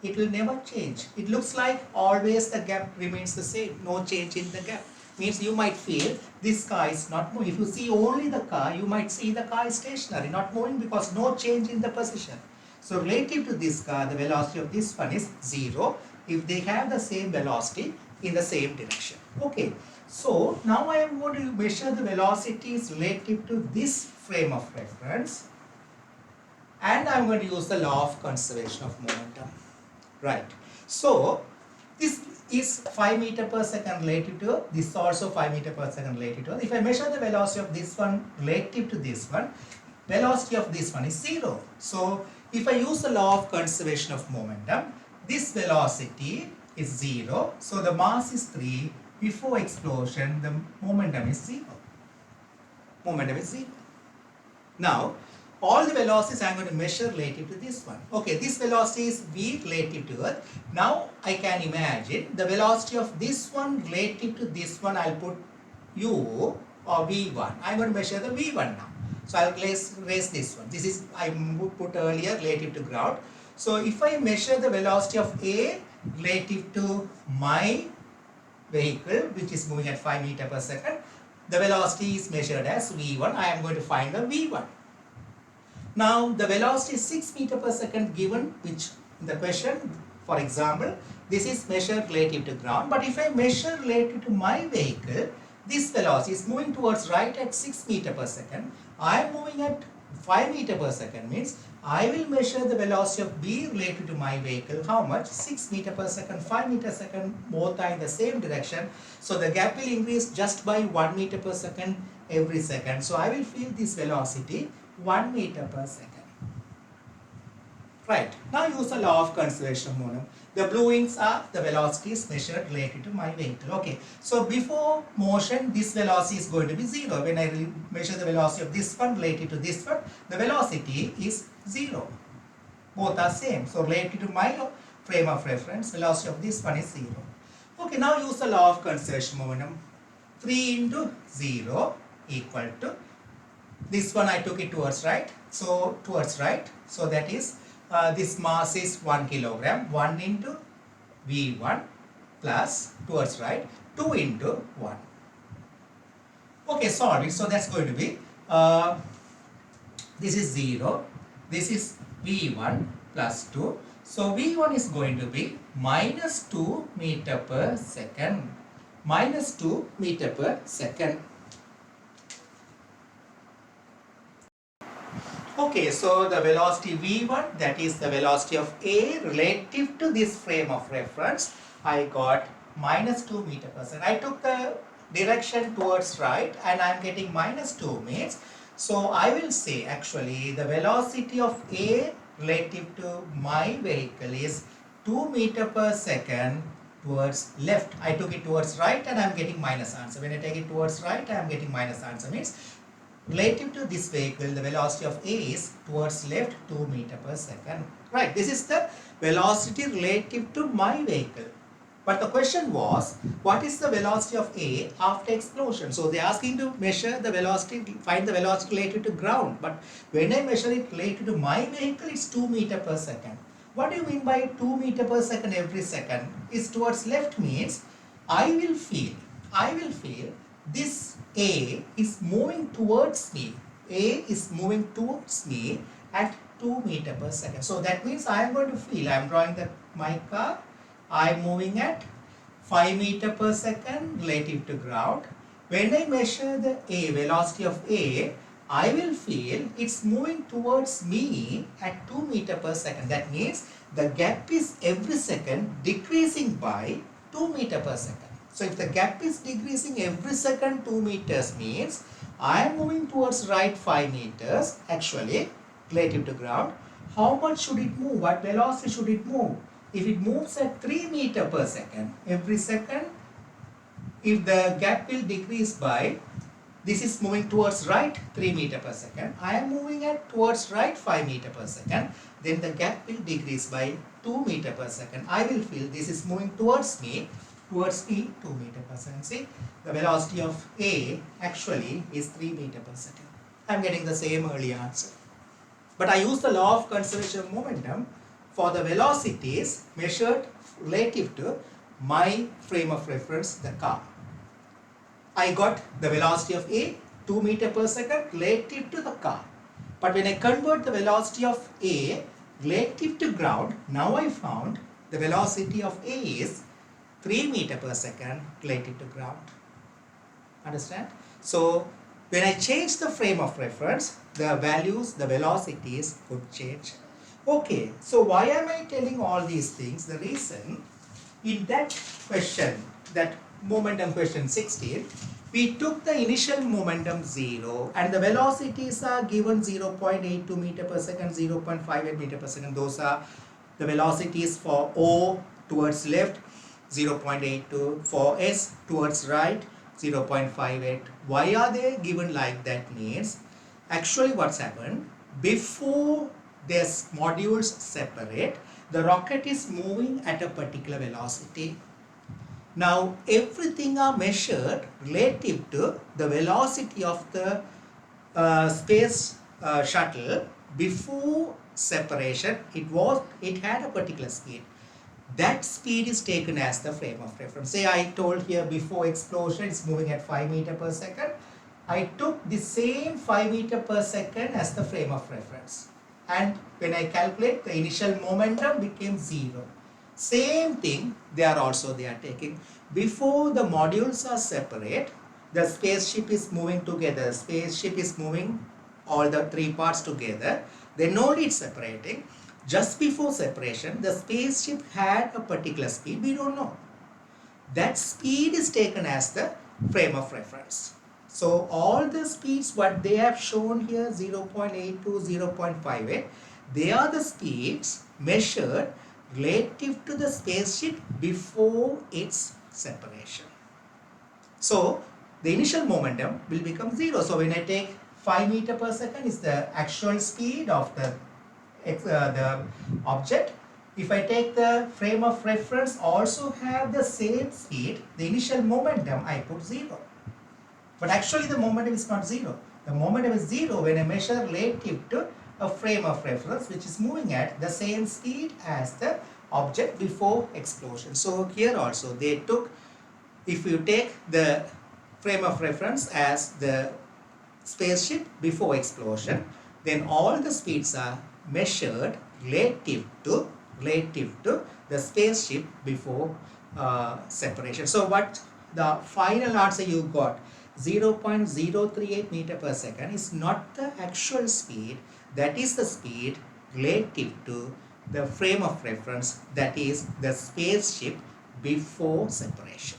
it will never change. It looks like always the gap remains the same. No change in the gap. Means you might feel this car is not moving. If you see only the car, you might see the car is stationary, not moving, because no change in the position. So relative to this car, the velocity of this one is 0 if they have the same velocity in the same direction. Okay. So now I am going to measure the velocities relative to this frame of reference, and I am going to use the law of conservation of momentum. Right. So this is 5 meter per second relative to this is also 5 meter per second relative to. If I measure the velocity of this one relative to this one, velocity of this one is 0. So if I use the law of conservation of momentum, this velocity is 0. So the mass is 3. Before explosion, the momentum is 0. Momentum is 0. Now, all the velocities I am going to measure relative to this one. Okay, this velocity is V relative to Earth. Now, I can imagine the velocity of this one relative to this one, I will put U or V1. I am going to measure the V1 now. So, I will raise this one. This is, I put earlier relative to ground. So, if I measure the velocity of A relative to my vehicle, which is moving at 5 meter per second, the velocity is measured as V1. I am going to find the V1. Now, the velocity is 6 meter per second given, which in the question, for example, this is measured relative to ground. But if I measure relative to my vehicle, this velocity is moving towards right at 6 meter per second. I am moving at 5 meter per second, means I will measure the velocity of B related to my vehicle. How much? 6 meter per second, 5 meter per second, both are in the same direction. So the gap will increase just by 1 meter per second every second. So I will feel this velocity 1 meter per second. Right, now use the law of conservation of momentum. The blue wings are the velocities measured related to my vehicle. Okay, so before motion, this velocity is going to be 0. When I measure the velocity of this one related to this one, the velocity is 0. Both are same. So related to my frame of reference, velocity of this one is 0. Okay, now use the law of conservation momentum. 3 into 0 equal to, this one I took it towards right. So towards right. So that is, this mass is 1 kilogram. 1 into V1 plus towards right 2 into 1. Okay, solve it. So that's going to be, this is 0. This is V1 plus 2. So V1 is going to be minus 2 meter per second. Minus 2 meter per second. Okay, so the velocity V1, that is the velocity of A relative to this frame of reference, I got minus 2 meter per second. I took the direction towards right and I am getting minus 2 means. So I will say actually the velocity of A relative to my vehicle is 2 meter per second towards left. I took it towards right and I am getting minus answer. When I take it towards right, I am getting minus answer means relative to this vehicle, the velocity of A is towards left 2 meter per second. Right, this is the velocity relative to my vehicle. But the question was, what is the velocity of A after explosion? So they are asking to measure the velocity, find the velocity related to ground. But when I measure it related to my vehicle, it's 2 meter per second. What do you mean by 2 meter per second every second? Is towards left means I will feel this A is moving towards me. A is moving towards me at 2 meter per second. So that means I am going to feel, I am drawing my car, I am moving at 5 meter per second relative to ground. When I measure the A, velocity of A, I will feel it's moving towards me at 2 meter per second. That means the gap is every second decreasing by 2 meter per second. So if the gap is decreasing every second 2 meters means I am moving towards right 5 meters actually relative to ground. How much should it move? What velocity should it move? If it moves at 3 meter per second every second, if the gap will decrease by, this is moving towards right 3 meter per second, I am moving at towards right 5 meter per second, then the gap will decrease by 2 meter per second. I will feel this is moving towards me 2 meter per second. See, the velocity of A actually is 3 meter per second. I am getting the same early answer. But I use the law of conservation of momentum for the velocities measured relative to my frame of reference, the car. I got the velocity of A 2 meter per second relative to the car. But when I convert the velocity of A relative to ground, now I found the velocity of A is 3 meter per second relative to ground. Understand? So when I change the frame of reference, the values, the velocities could change. Okay, so why am I telling all these things? The reason, in that question, that momentum question 16, we took the initial momentum 0 and the velocities are given 0.82 meter per second, 0.58 meter per second. Those are the velocities for O towards left, 0.82, for S towards right, 0.58. Why are they given like that means, actually what's happened, before these modules separate, the rocket is moving at a particular velocity. Now everything are measured relative to the velocity of the space shuttle. Before separation, it had a particular speed. That speed is taken as the frame of reference. Say I told here before explosion it's moving at 5 meter per second. I took the same 5 meter per second as the frame of reference. And when I calculate, the initial momentum became 0. Same thing they are taking. Before the modules are separate, the spaceship is moving together. The spaceship is moving all the 3 parts together. Then only it's separating. Just before separation, the spaceship had a particular speed, we don't know. That speed is taken as the frame of reference. So all the speeds what they have shown here 0.8 to 0.58, they are the speeds measured relative to the spaceship before its separation. So the initial momentum will become 0. So when I take 5 meter per second is the actual speed of the object. If I take the frame of reference also have the same speed, the initial momentum I put 0. But actually the momentum is not 0. The momentum is 0 when I measure relative to a frame of reference which is moving at the same speed as the object before explosion. So here also they took, if you take the frame of reference as the spaceship before explosion, then all the speeds are measured relative to the spaceship before separation. So what the final answer you got, 0.038 meter per second, is not the actual speed. That is the speed relative to the frame of reference, that is the spaceship before separation.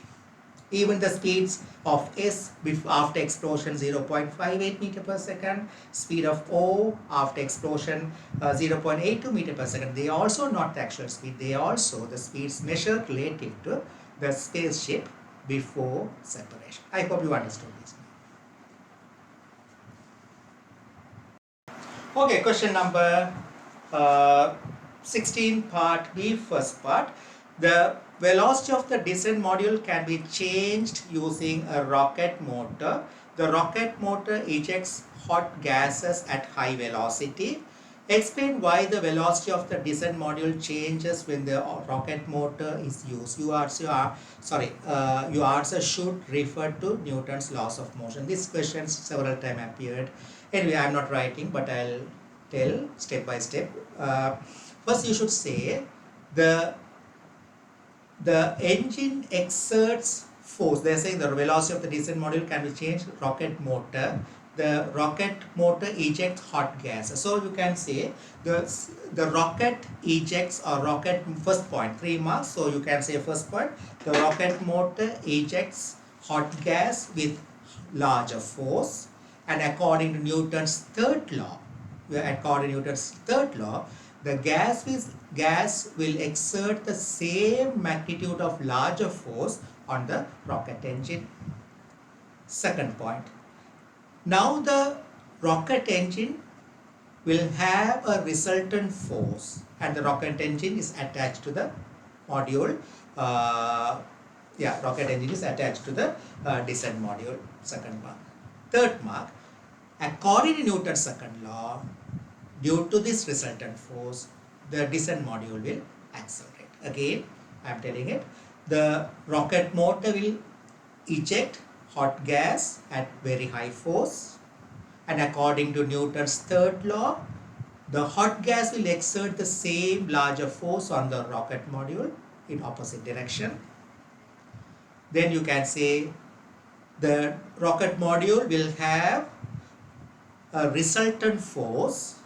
Even the speeds of S after explosion 0.58 meter per second, speed of O after explosion 0.82 meter per second, they are also not the actual speed, they are also the speeds measured relative to the spaceship before separation. I hope you understood this. Okay, question number 16, part B, first part. The velocity of the descent module can be changed using a rocket motor. The rocket motor ejects hot gases at high velocity. Explain why the velocity of the descent module changes when the rocket motor is used. Your answer should refer to Newton's laws of motion. This question several times appeared. Anyway, I am not writing, but I'll tell step by step. First, you should say the engine exerts force. They are saying the velocity of the descent module can be changed. Rocket motor. The rocket motor ejects hot gas. So you can say the rocket ejects, or rocket, first point, 3 marks. So you can say first point, the rocket motor ejects hot gas with larger force, and according to Newton's third law, the gas will exert the same magnitude of larger force on the rocket engine. Second point. Now the rocket engine will have a resultant force, and the rocket engine is attached to the module. Rocket engine is attached to the descent module. Second mark. Third mark. According to Newton's second law, due to this resultant force, the descent module will accelerate. Again, I am telling it. The rocket motor will eject hot gas at very high force, and according to Newton's third law, the hot gas will exert the same larger force on the rocket module in opposite direction. Then you can say the rocket module will have a resultant force.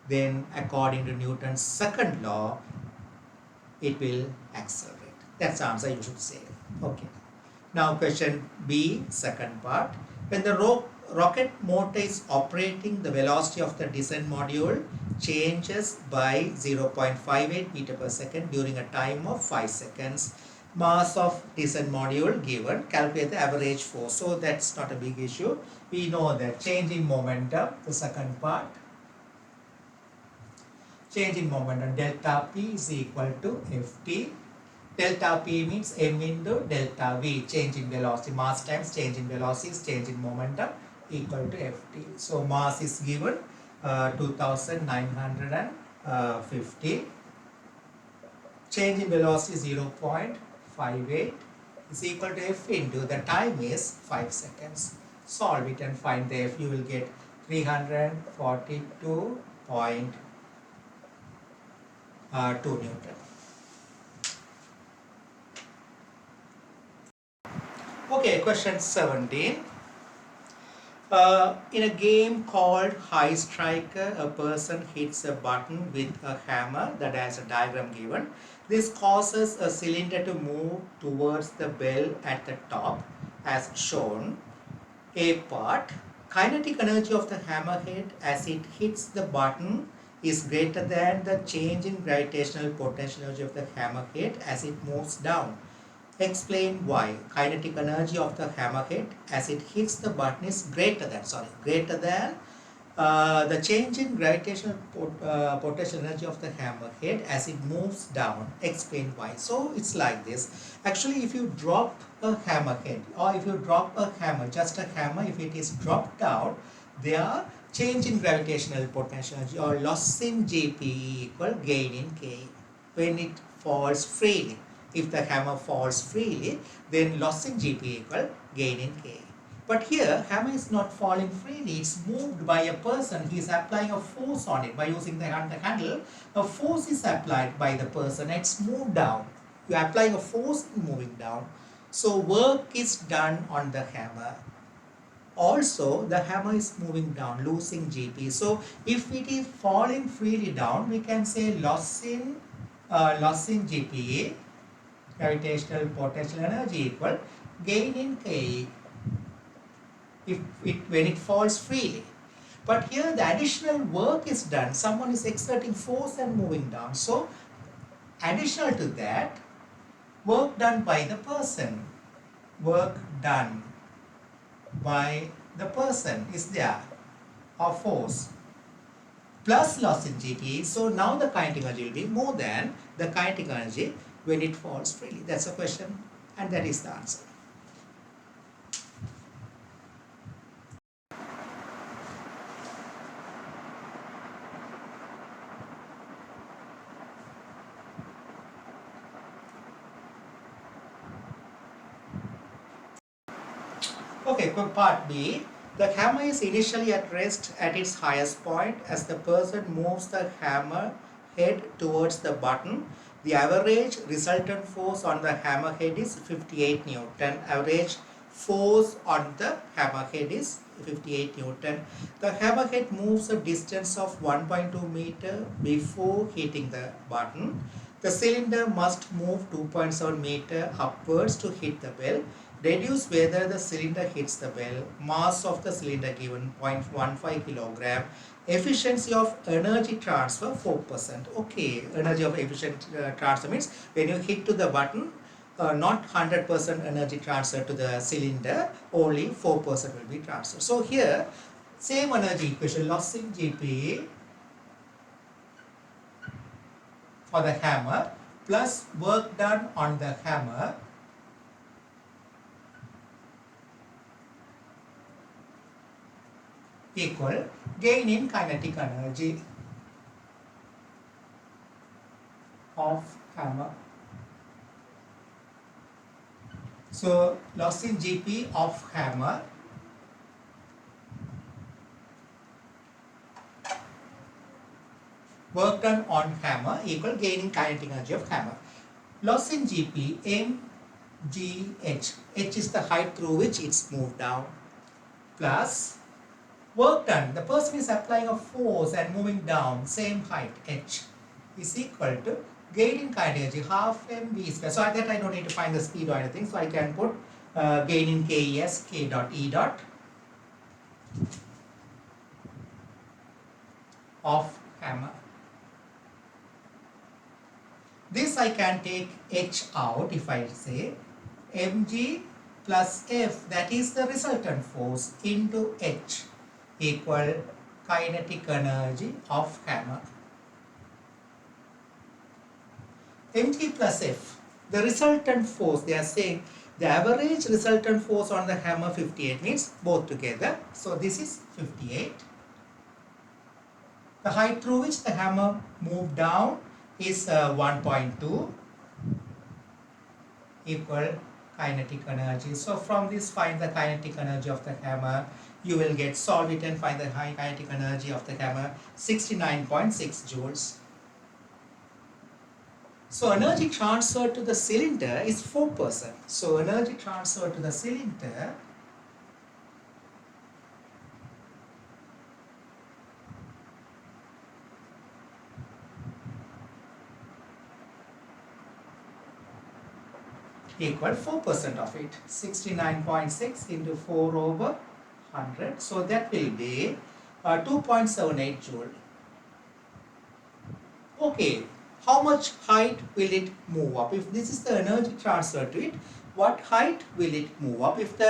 Then according to Newton's second law, it will accelerate. That's the answer you should say. Okay. Now question B, second part. When the rocket motor is operating, the velocity of the descent module changes by 0.58 meter per second during a time of 5 seconds. Mass of descent module given, calculate the average force. So that's not a big issue. We know that change in momentum, the second part. Change in momentum, delta P is equal to Ft. Delta P means m into delta V, change in velocity. Mass times change in velocity is change in momentum, equal to Ft. So mass is given 2950. Change in velocity 0.58 is equal to F into the time is 5 seconds. Solve it and find the F. You will get 342.2 Newton. Okay, question 17. In a game called High Striker, a person hits a button with a hammer that has a diagram given. This causes a cylinder to move towards the bell at the top as shown. A part, kinetic energy of the hammerhead as it hits the button is greater than the change in gravitational potential energy of the hammerhead as it moves down. Explain why. Kinetic energy of the hammerhead as it hits the button is greater than the change in gravitational potential energy of the hammerhead as it moves down. Explain why. So it's like this. Actually, if you drop a hammerhead or if you drop a hammer, just a hammer, if it is dropped down, their change in gravitational potential energy or loss in GP equal gain in K when it falls freely. If the hammer falls freely, then loss in GP equal gain in K. But here, hammer is not falling freely. It's moved by a person. He is applying a force on it by using the handle. A force is applied by the person. It's moved down. You are applying a force in moving down. So work is done on the hammer. Also, the hammer is moving down, losing GP. So if it is falling freely down, we can say loss in GPA, gravitational potential energy equal gain in K when it falls freely. But here the additional work is done. Someone is exerting force and moving down. So additional to that, work done by the person. Work done by the person is there, or force, plus loss in GPA. So now the kinetic energy will be more than the kinetic energy when it falls freely. That's a question, and that is the answer. Okay, part B. The hammer is initially at rest at its highest point. As the person moves the hammer head towards the button, the average resultant force on the hammer head is 58 Newton. Average force on the hammer head is 58 Newton. The hammer head moves a distance of 1.2 meter before hitting the button. The cylinder must move 2.7 meter upwards to hit the bell. Reduce whether the cylinder hits the bell. Mass of the cylinder given 0.15 kilogram. Efficiency of energy transfer 4%. Okay, energy of efficient transfer means when you hit to the button, not 100% energy transfer to the cylinder, only 4% will be transferred. So here, same energy equation, loss in GP for the hammer plus work done on the hammer equal gain in kinetic energy of hammer. So loss in GP of hammer work done on hammer equal gain in kinetic energy of hammer. Loss in GP mgh. H is the height through which it's moved down, plus work done. The person is applying a force and moving down, same height, h, is equal to gain in kinetic energy, half mv square. So at that I don't need to find the speed or anything. So I can put gain in KES, K dot E dot of hammer. This I can take h out if I say mg plus F, that is the resultant force, into h equal kinetic energy of hammer. mg plus F, the resultant force, they are saying the average resultant force on the hammer 58 means both together. So this is 58. The height through which the hammer moved down is 1.2 equal kinetic energy. So from this find the kinetic energy of the hammer. You will get, solve it and find the high kinetic energy of the hammer, 69.6 joules. So energy transfer to the cylinder is 4%. So energy transfer to the cylinder equal 4% of it. 69.6 into 4 over 100. So that will be 2.78 joule. Okay, how much height will it move up? If this is the energy transfer to it, what height will it move up? If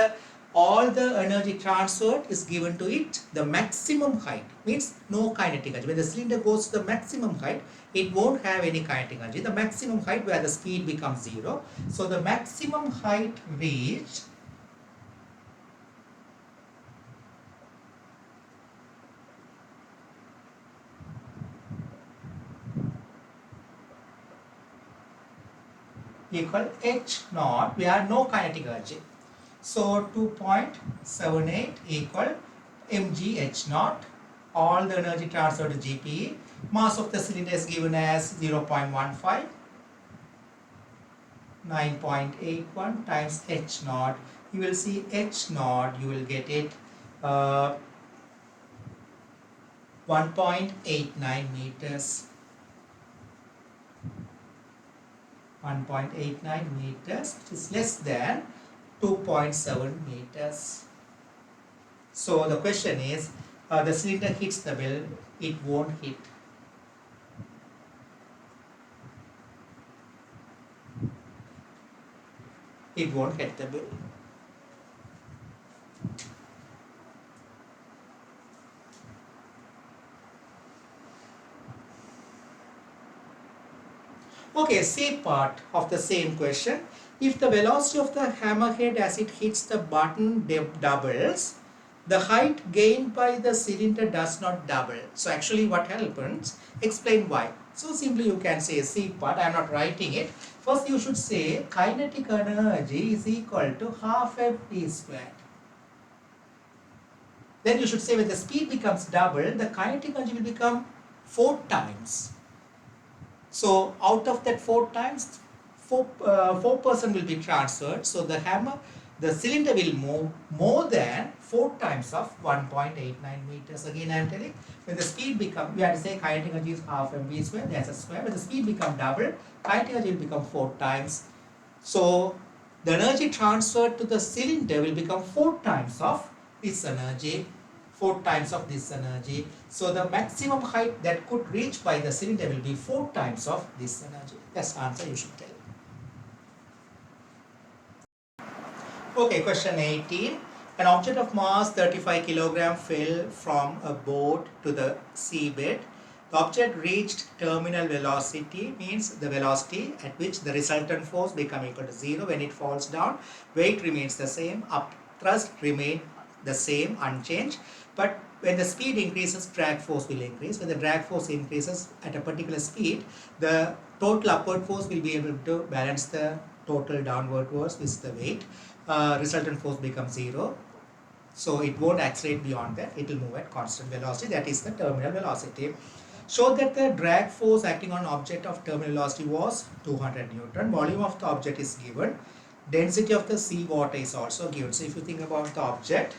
all the energy transferred is given to it, the maximum height means no kinetic energy. When the cylinder goes to the maximum height, it won't have any kinetic energy. The maximum height where the speed becomes 0. So the maximum height reached equal h naught, we have no kinetic energy. So 2.78 equal mg h naught, all the energy transferred to GPE. Mass of the cylinder is given as 0.15, 9.81 times h naught. You will see h naught, you will get it 1.89 meters. 1.89 meters, which is less than 2.7 meters. So the question is, the cylinder hits the well, it won't hit. It won't hit the well. Okay, C part of the same question. If the velocity of the hammerhead as it hits the button doubles, the height gained by the cylinder does not double. So actually what happens? Explain why. So simply you can say C part, I am not writing it. First you should say kinetic energy is equal to half mv squared. Then you should say when the speed becomes double, the kinetic energy will become 4 times. So out of that 4 times, 4% will be transferred. So the cylinder will move more than 4 times of 1.89 meters. Again I am telling, when the speed becomes, we have to say kinetic energy is half mv square, that's a square. When the speed becomes double, kinetic energy will become 4 times. So the energy transferred to the cylinder will become 4 times of this energy. 4 times of this energy. So the maximum height that could reach by the cylinder will be 4 times of this energy. That's the answer you should tell. Okay, question 18. An object of mass 35 kg fell from a boat to the seabed. The object reached terminal velocity, means the velocity at which the resultant force becomes equal to 0 when it falls down. Weight remains the same, up thrust remain the same, unchanged. But when the speed increases, drag force will increase. When the drag force increases at a particular speed, the total upward force will be able to balance the total downward force with the weight. Resultant force becomes 0. So it won't accelerate beyond that. It will move at constant velocity. That is the terminal velocity. Show that the drag force acting on object of terminal velocity was 200 Newton. Volume of the object is given. Density of the sea water is also given. So if you think about the object,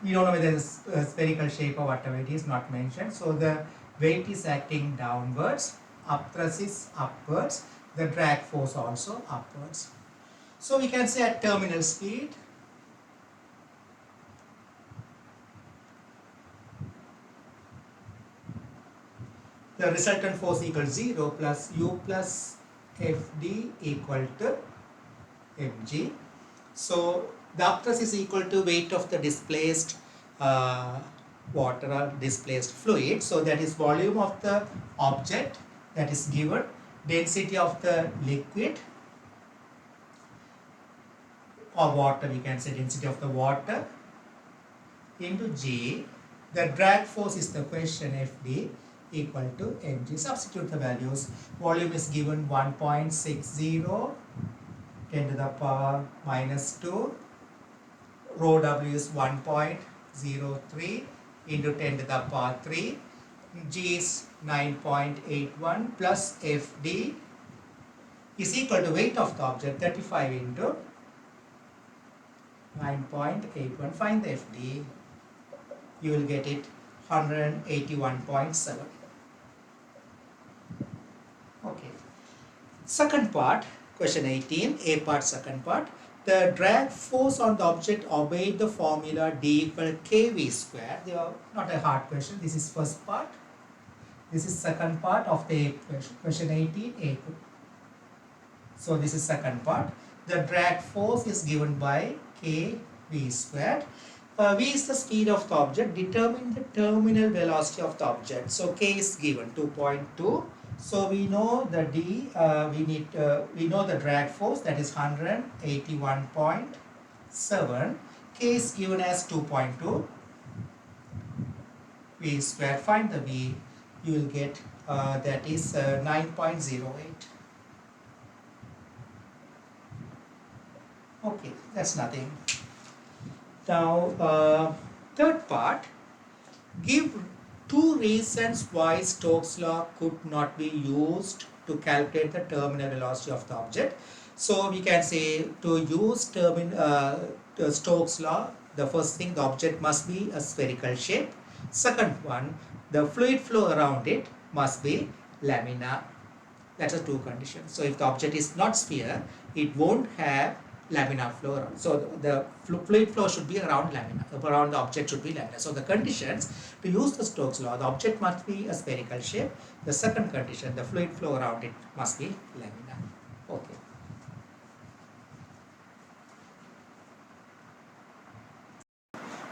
we don't know whether it's a spherical shape or whatever, it is not mentioned. So the weight is acting downwards, upthrust is upwards, the drag force also upwards. So we can say at terminal speed, the resultant force equals 0 plus U plus Fd equal to mg. So the upthrust is equal to weight of the displaced water or displaced fluid. So that is volume of the object that is given, density of the liquid or water, we can say density of the water into G. The drag force is the question, Fd equal to mg. Substitute the values. Volume is given 1.60, 10 to the power minus 2. Rho W is 1.03 into 10 to the power 3. G is 9.81 plus Fd is equal to weight of the object 35 into 9.81. Find the Fd. You will get it 181.7. Okay. Second part, question 18, A part, second part. The drag force on the object obeyed the formula d equal kv square. They are not a hard question. This is first part. This is second part of the question. Question 18a. So this is second part. The drag force is given by kv squared. V is the speed of the object. Determine the terminal velocity of the object. So k is given 2.2. So we know the d. We know the drag force, that is 181.7. K is given as 2.2. V square. Find the v. You will get that is 9.08. Okay, that's nothing. Now, third part, give two reasons why Stokes' law could not be used to calculate the terminal velocity of the object. So we can say to use Stokes' law, the first thing, the object must be a spherical shape. Second one, the fluid flow around it must be laminar. That's a two conditions. So if the object is not sphere, it won't have laminar flow around. So the fluid flow should be around laminar, around the object should be laminar. So the conditions to use the Stokes law, the object must be a spherical shape. The second condition, the fluid flow around it must be laminar. Okay.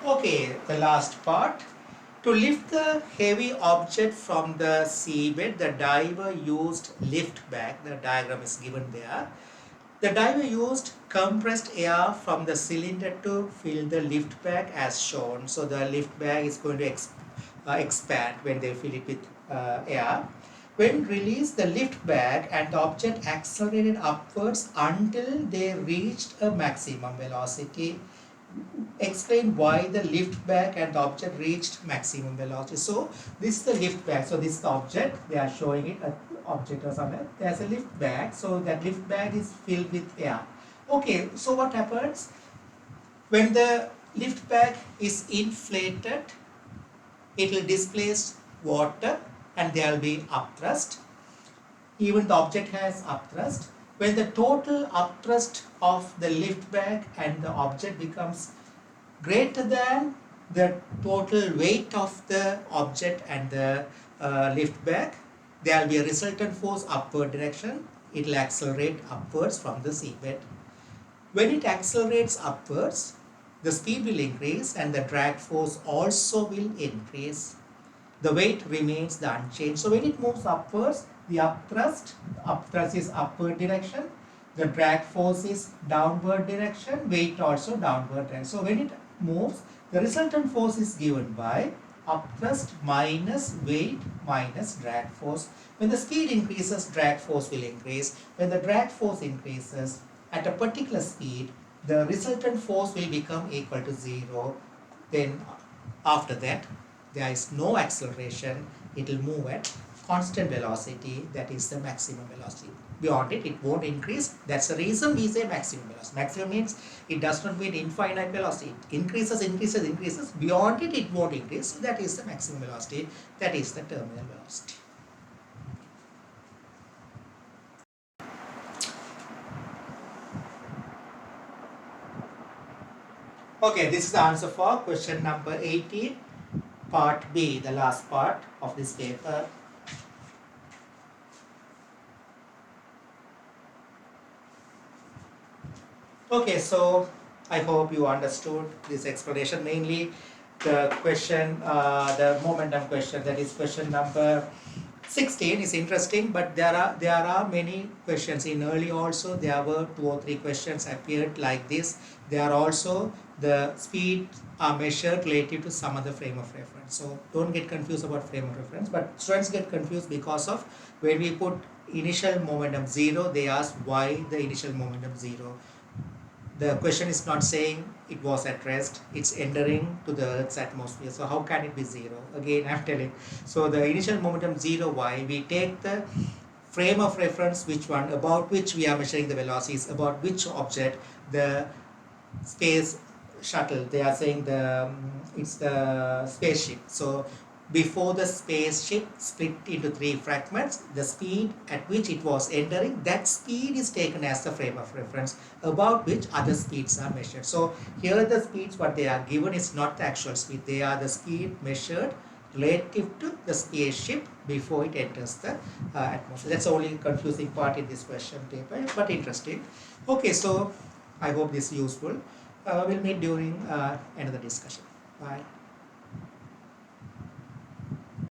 Okay, the last part. To lift the heavy object from the seabed, the diver used lift bag. The diagram is given there. The diver used compressed air from the cylinder to fill the lift bag as shown. So the lift bag is going to expand when they fill it with air. When released, the lift bag and the object accelerated upwards until they reached a maximum velocity. Explain why the lift bag and the object reached maximum velocity. So this is the lift bag. So this is the object. They are showing it, an object or somewhere. There's a lift bag. So that lift bag is filled with air. Okay, so what happens? When the lift bag is inflated, it will displace water and there will be upthrust. Even the object has upthrust. When the total upthrust of the lift bag and the object becomes greater than the total weight of the object and the lift bag, there will be a resultant force upward direction. It will accelerate upwards from the seabed. When it accelerates upwards, the speed will increase and the drag force also will increase. The weight remains the unchanged. So when it moves upwards, the upthrust is upward direction, the drag force is downward direction, weight also downward direction. So when it moves, the resultant force is given by upthrust minus weight minus drag force. When the speed increases, drag force will increase. When the drag force increases at a particular speed, the resultant force will become equal to 0. Then after that, there is no acceleration. It will move at constant velocity, that is the maximum velocity. Beyond it, it won't increase. That's the reason we say maximum velocity. Maximum means it does not mean infinite velocity. It increases, increases, increases. Beyond it, it won't increase. So that is the maximum velocity. That is the terminal velocity. Okay, this is the answer for question number 18, part B, the last part of this paper. Okay, so I hope you understood this explanation. Mainly the question, the momentum question, that is question number 16 is interesting, but there are many questions in early also. There were 2 or 3 questions appeared like this. There are also the speed are measured relative to some other frame of reference. So don't get confused about frame of reference, but students get confused because of when we put initial momentum 0, they ask why the initial momentum 0. The question is not saying it was at rest, it's entering to the Earth's atmosphere. So how can it be 0? Again, I'm telling. So the initial momentum 0, why? We take the frame of reference, which one, about which we are measuring the velocities, about which object, the space shuttle. They are saying it's the spaceship. So before the spaceship split into 3 fragments, the speed at which it was entering, that speed is taken as the frame of reference about which other speeds are measured. So here the speeds what they are given is not the actual speed, they are the speed measured relative to the spaceship before it enters the atmosphere. That's the only confusing part in this question paper, but interesting. Okay, so I hope this is useful. We'll meet during another discussion. Bye.